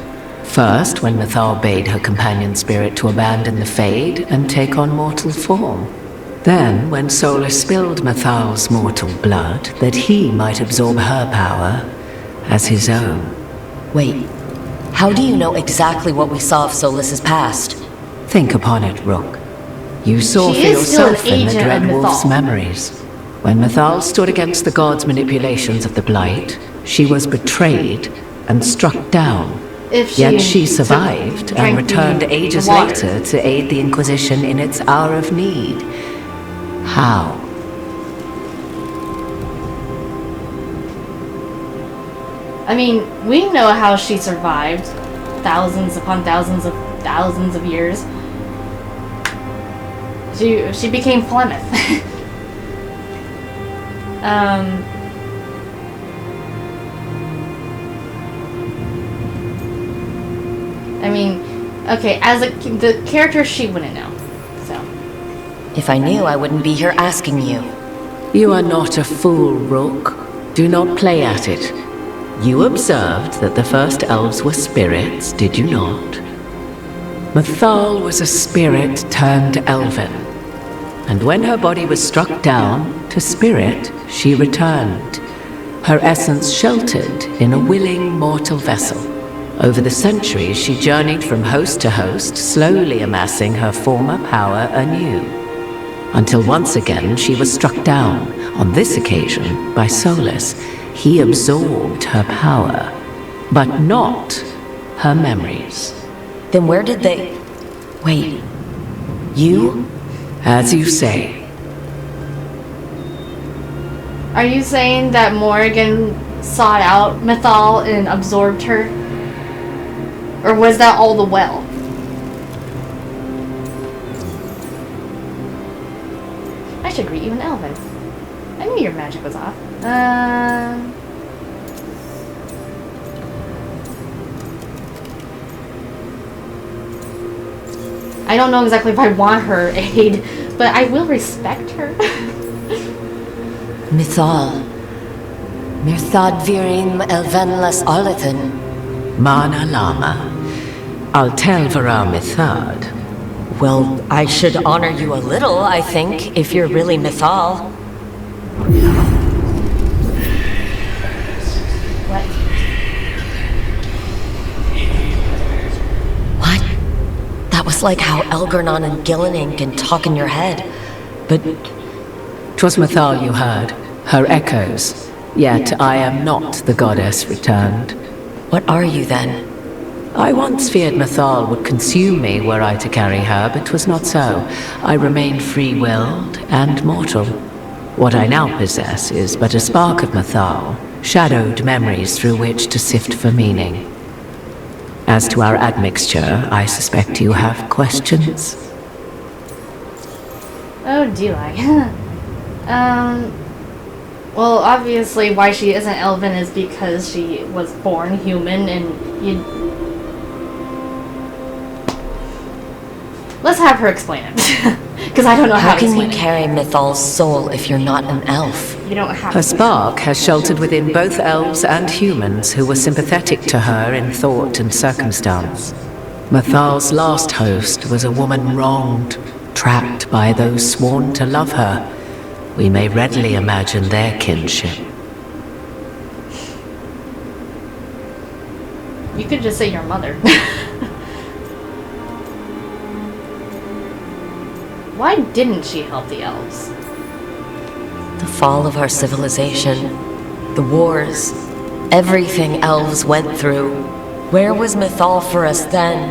First, when Mithal bade her companion spirit to abandon the Fade and take on mortal form. Then, when Solus spilled Mithal's mortal blood, that he might absorb her power as his own. Wait, how do you know exactly what we saw of Solus's past? Think upon it, Rook. You saw She for is still an yourself in the agent of Dreadwolf's Mithal. memories. When Mithal stood against the gods' manipulations of the Blight, she was betrayed and struck down. If Yet she survived and drank returned the ages water. later to aid the Inquisition in its hour of need. How? I mean, we know how she survived thousands upon thousands of years. She became Flemeth. I mean, okay, as the character, she wouldn't know. So, If I knew, I wouldn't be here asking you. You are not a fool, Rook. Do not play at it. You observed that the first elves were spirits, did you not? Methal was a spirit turned elven. And when her body was struck down, to spirit, she returned. Her essence sheltered in a willing mortal vessel. Over the centuries, she journeyed from host to host, slowly amassing her former power anew. Until once again, she was struck down, on this occasion, by Solus. He absorbed her power, but not her memories. Then where did they... Wait. You? As you say. are you saying that Morrigan sought out Methal and absorbed her? Or was that all the well? I should greet you in Elven. I knew your magic was off. I don't know exactly if I want her aid, but I will respect her. Mithal. Mirthad virim elvenlas arlethen. Mana Lama. I'll tell Vara Mithad. Well, I should honor you a little, I think, if you're really Mithal. What? What? That was like how Elgernon and Gillinan can talk in your head. But 'twas Mithal you heard, her echoes. Yet I am not the goddess returned. What are you then? I once feared Mithal would consume me were I to carry her, but 'twas not so. I remain free-willed and mortal. What I now possess is but a spark of Mithal, shadowed memories through which to sift for meaning. As to our admixture, I suspect you have questions. Oh, do I? Well, obviously why she isn't Elven is because she was born human and you... Let's have her explain it. Because I don't know how to can you explain it. carry Mithal's soul if you're not an elf? You don't have Her to. spark has sheltered within both elves and humans who were sympathetic to her in thought and circumstance. Mithal's last host was a woman wronged, trapped by those sworn to love her. We may readily imagine their kinship. You could just say your mother. Why didn't she help the elves? The fall of our civilization, the wars, everything elves went through. Where was Mithal for us then?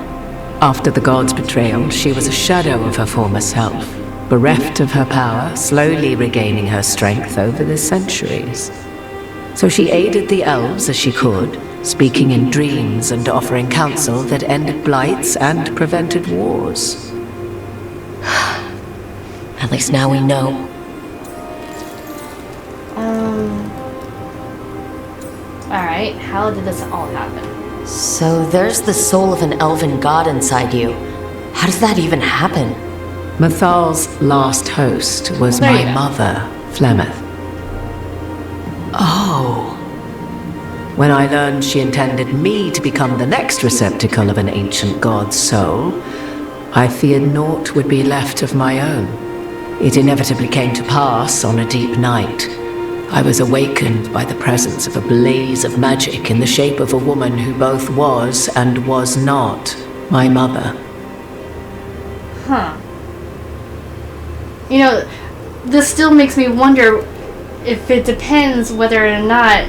After the gods' betrayal, she was a shadow of her former self, bereft of her power, slowly regaining her strength over the centuries. So she aided the elves as she could, speaking in dreams and offering counsel that ended blights and prevented wars. At least now we know. Alright, how did this all happen? So there's the soul of an elven god inside you. How does that even happen? Mithal's last host was There you my go. mother, Flemeth. Oh. When I learned she intended me to become the next receptacle of an ancient god's soul, I feared naught would be left of my own. It inevitably came to pass on a deep night. I was awakened by the presence of a blaze of magic in the shape of a woman who both was and was not my mother. Huh. You know, this still makes me wonder if it depends whether or not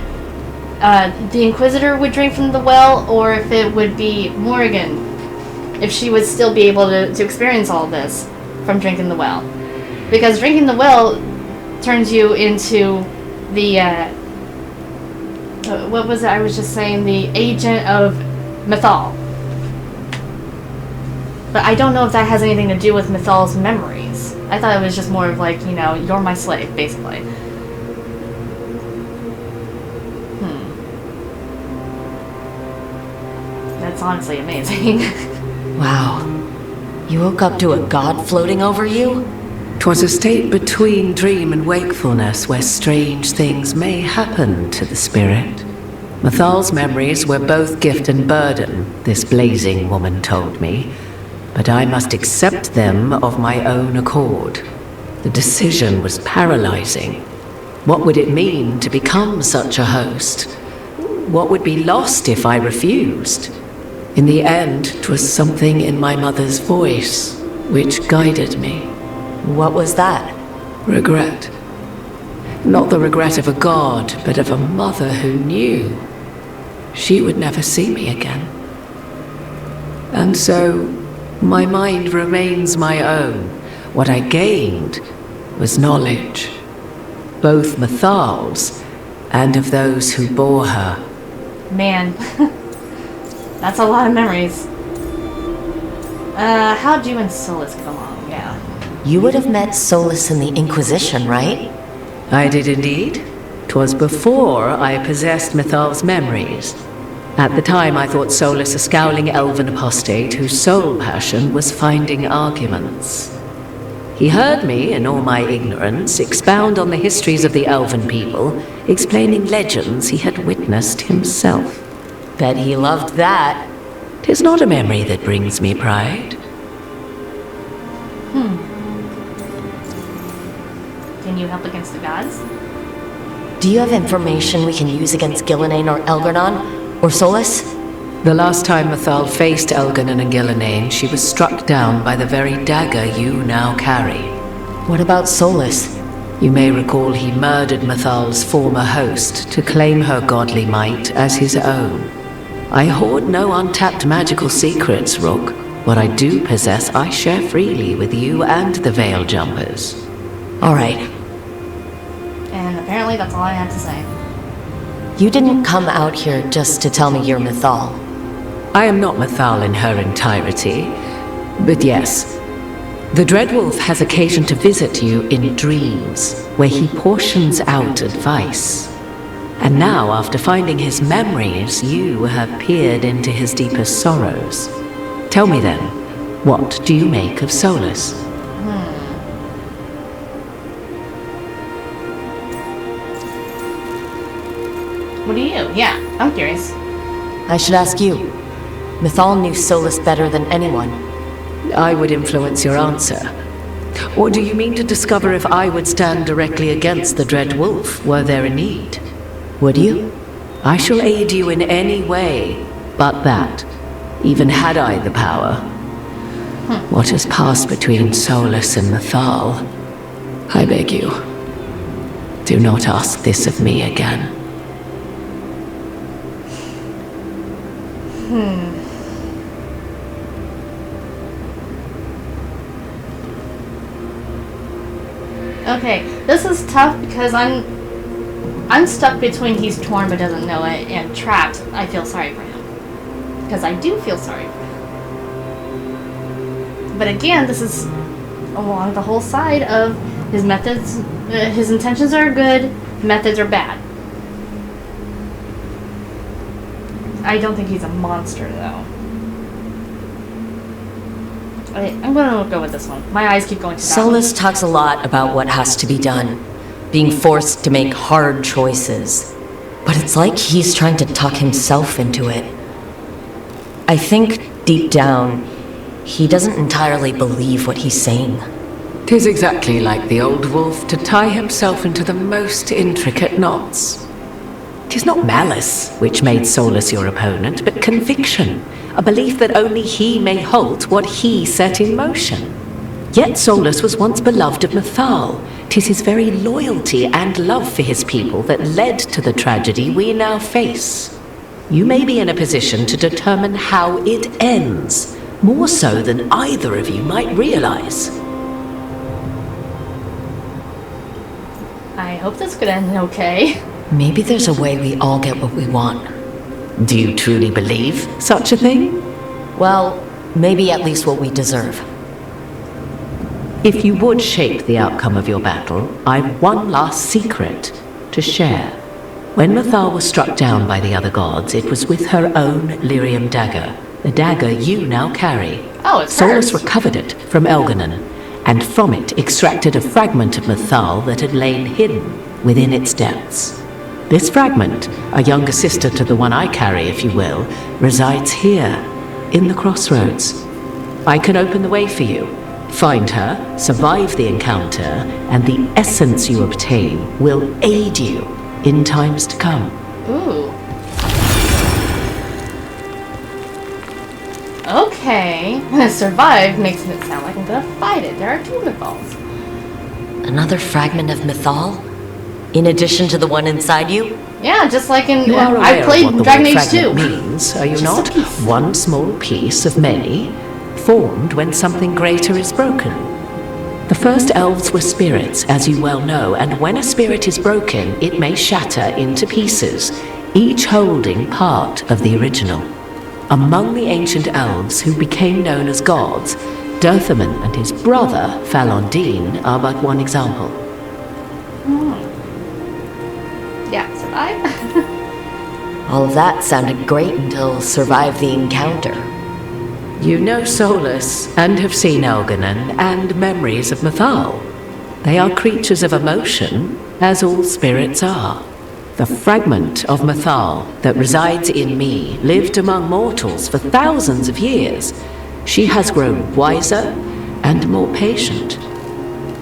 the Inquisitor would drink from the well, or if it would be Morrigan. If she would still be able to experience all this from drinking the well. Because drinking the well turns you into the, what was it? I was just saying the agent of Mythal. But I don't know if that has anything to do with Mythal's memories. I thought it was just more of like, you know, you're my slave, basically. That's honestly amazing. Wow. You woke up to a god floating over you? 'Twas a state between dream and wakefulness where strange things may happen to the spirit. Mythal's memories were both gift and burden, this blazing woman told me, but I must accept them of my own accord. The decision was paralyzing. What would it mean to become such a host? What would be lost if I refused? In the end, 'twas something in my mother's voice which guided me. What was that? Regret. Not the regret of a god, but of a mother who knew she would never see me again. And so, my mind remains my own. What I gained was knowledge, both Mythal's and of those who bore her. Man, that's a lot of memories. How'd you and Solus get along? Yeah. You would have met Solus in the Inquisition, right? I did indeed. 'Twas before I possessed Mythal's memories. At the time, I thought Solus a scowling elven apostate whose sole passion was finding arguments. He heard me, in all my ignorance, expound on the histories of the elven people, explaining legends he had witnessed himself. Bet he loved that. 'Tis not a memory that brings me pride. Can you help against the gods? Do you have information we can use against Gillenane or Elgarnon? Or Solus? The last time Mythal faced Elgarnon and Gillenane, she was struck down by the very dagger you now carry. What about Solus? You may recall he murdered Mythal's former host to claim her godly might as his own. I hoard no untapped magical secrets, Rook. What I do possess, I share freely with you and the Veil Jumpers. All right. And apparently that's all I have to say. You didn't come out here just to tell me you're Mythal. I am not Mythal in her entirety, but yes. The Dreadwolf has occasion to visit you in dreams, where he portions out advice. And now, after finding his memories, you have peered into his deepest sorrows. Tell me then, what do you make of Solus? What do you? Yeah, I'm curious. I should ask you. Mythal knew Solus better than anyone. I would influence your answer. Or do you mean to discover if I would stand directly against the Dread Wolf were there a need? Would you? I shall aid you in any way but that, even had I the power. What has passed between Solus and Mythal? I beg you, do not ask this of me again. Okay, this is tough because I'm stuck between he's torn but doesn't know it and trapped. I feel sorry for him. Because I do feel sorry for him. But again, this is along the whole side of his methods. His intentions are good, methods are bad. I don't think he's a monster though. I'm gonna go with this one. My eyes keep going to that Solus one. talks a lot about what has to be done, being forced to make hard choices. But it's like he's trying to talk himself into it. I think, deep down, he doesn't entirely believe what he's saying. 'Tis exactly like the old wolf to tie himself into the most intricate knots. 'Tis not malice which made Solus your opponent, but conviction, a belief that only he may halt what he set in motion. Yet Solus was once beloved of Mythal. 'Tis his very loyalty and love for his people that led to the tragedy we now face. You may be in a position to determine how it ends, more so than either of you might realize. I hope this could end okay. Maybe there's a way we all get what we want. Do you truly believe such a thing? Well, maybe at least what we deserve. If you would shape the outcome of your battle, I've one last secret to share. When Mythal was struck down by the other gods, it was with her own lyrium dagger, the dagger you now carry. Oh, it's Solus hers. recovered it from Elganon, and from it extracted a fragment of Mythal that had lain hidden within its depths. This fragment, a younger sister to the one I carry, if you will, resides here, in the crossroads. I can open the way for you. Find her, survive the encounter, and the essence you obtain will aid you in times to come. Ooh. Okay. Survive makes it sound like I'm gonna fight it. There are two Mythals. Another fragment of Mythal? In addition to the one inside you? Yeah, just like in... You are I aware played of what the Dragon word Age 2. fragment means, are you Just a not? piece. One small piece of many, formed when something greater is broken. The first elves were spirits, as you well know, and when a spirit is broken, it may shatter into pieces, each holding part of the original. Among the ancient elves who became known as gods, Dothaman and his brother, Falondine, are but one example. Yeah, survive. All of that sounded great until survive the encounter. You know Solus, and have seen Elganon, and memories of Mythal. They are creatures of emotion, as all spirits are. The fragment of Mythal that resides in me lived among mortals for thousands of years. She has grown wiser and more patient.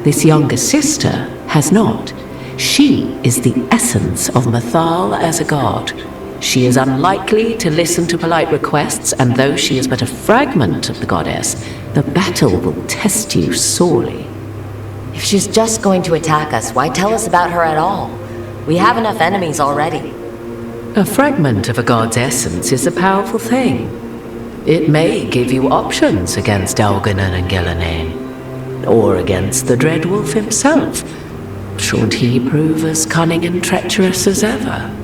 This younger sister has not. She is the essence of Mythal as a god. She is unlikely to listen to polite requests, and though she is but a fragment of the goddess, the battle will test you sorely. If she's just going to attack us, why tell us about her at all? We have enough enemies already. A fragment of a god's essence is a powerful thing. It may give you options against Elganon and Gillanane, or against the Dread Wolf himself, should he prove as cunning and treacherous as ever.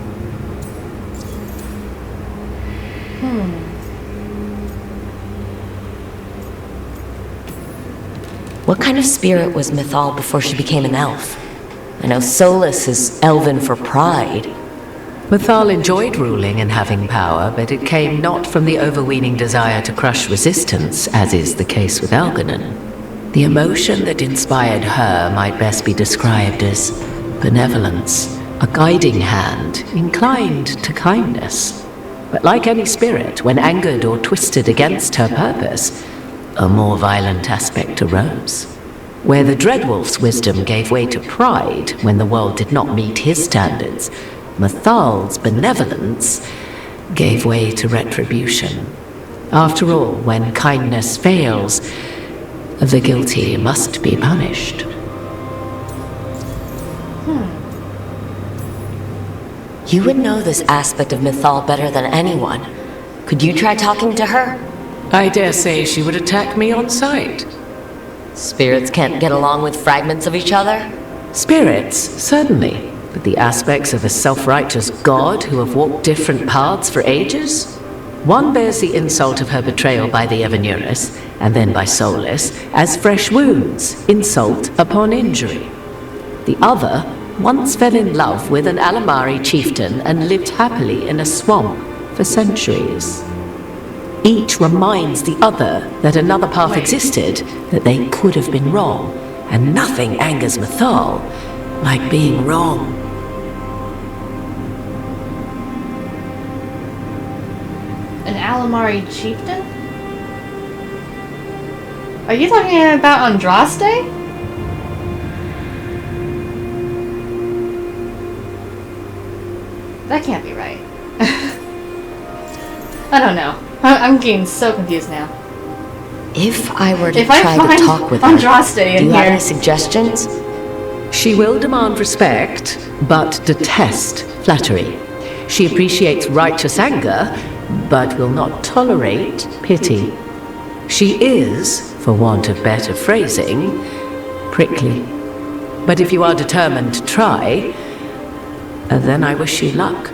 What kind of spirit was Mythal before she became an elf? I know Solus is elven for pride. Mythal enjoyed ruling and having power, but it came not from the overweening desire to crush resistance, as is the case with Elganon. The emotion that inspired her might best be described as benevolence, a guiding hand, inclined to kindness. But like any spirit, when angered or twisted against her purpose, a more violent aspect arose. Where the Dreadwolf's wisdom gave way to pride when the world did not meet his standards, Mythal's benevolence gave way to retribution. After all, when kindness fails, the guilty must be punished. You would know this aspect of Mythal better than anyone. Could you try talking to her? I dare say she would attack me on sight. Spirits can't get along with fragments of each other? Spirits, certainly. But the aspects of a self-righteous god who have walked different paths for ages? One bears the insult of her betrayal by the Evanuris, and then by Solus, as fresh wounds, insult upon injury. The other once fell in love with an Alamari chieftain and lived happily in a swamp for centuries. Each reminds the other that another path existed, that they could have been wrong, and nothing angers Mythal like being wrong. An Alamari chieftain? Are you talking about Andraste? That can't be right. I don't know. I'm getting so confused now. If I were to If I try find to talk with her, Andraste in do you have here- any suggestions? She will demand respect, but detest flattery. She appreciates righteous anger, but will not tolerate pity. She is, for want of better phrasing, prickly. But if you are determined to try, then I wish you luck.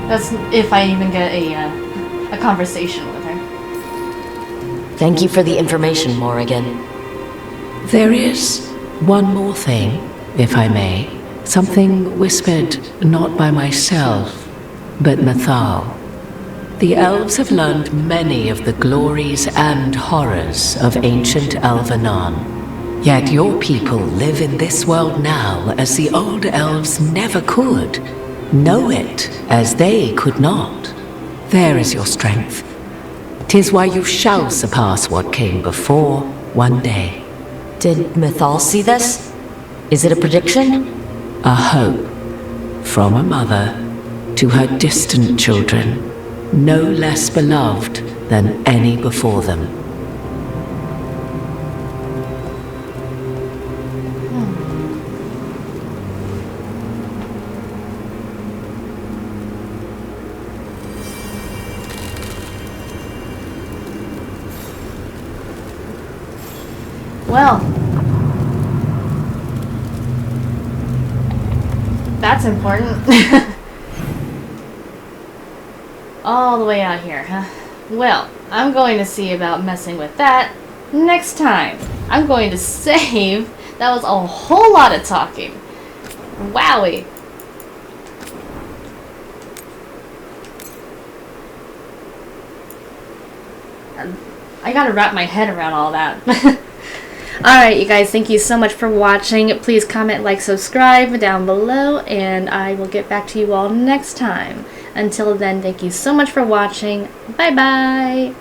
That's if I even get a conversation with her. Thank you for the information, Morrigan. There is one more thing, if I may. Something whispered not by myself, but Mathal. The elves have learned many of the glories and horrors of ancient Elvenon. Yet your people live in this world now as the old elves never could. Know it as they could not. There is your strength. 'Tis why you shall surpass what came before one day. Did Mathal see this? Is it a prediction? A hope from a mother to her distant children, no less beloved than any before them. Well, that's important. All the way out here, huh? Well, I'm going to see about messing with that next time. I'm going to save. That was a whole lot of talking. Wowie. I gotta wrap my head around all that. Alright, you guys, thank you so much for watching. Please comment, like, subscribe down below, and I will get back to you all next time. Until then, thank you so much for watching. Bye-bye!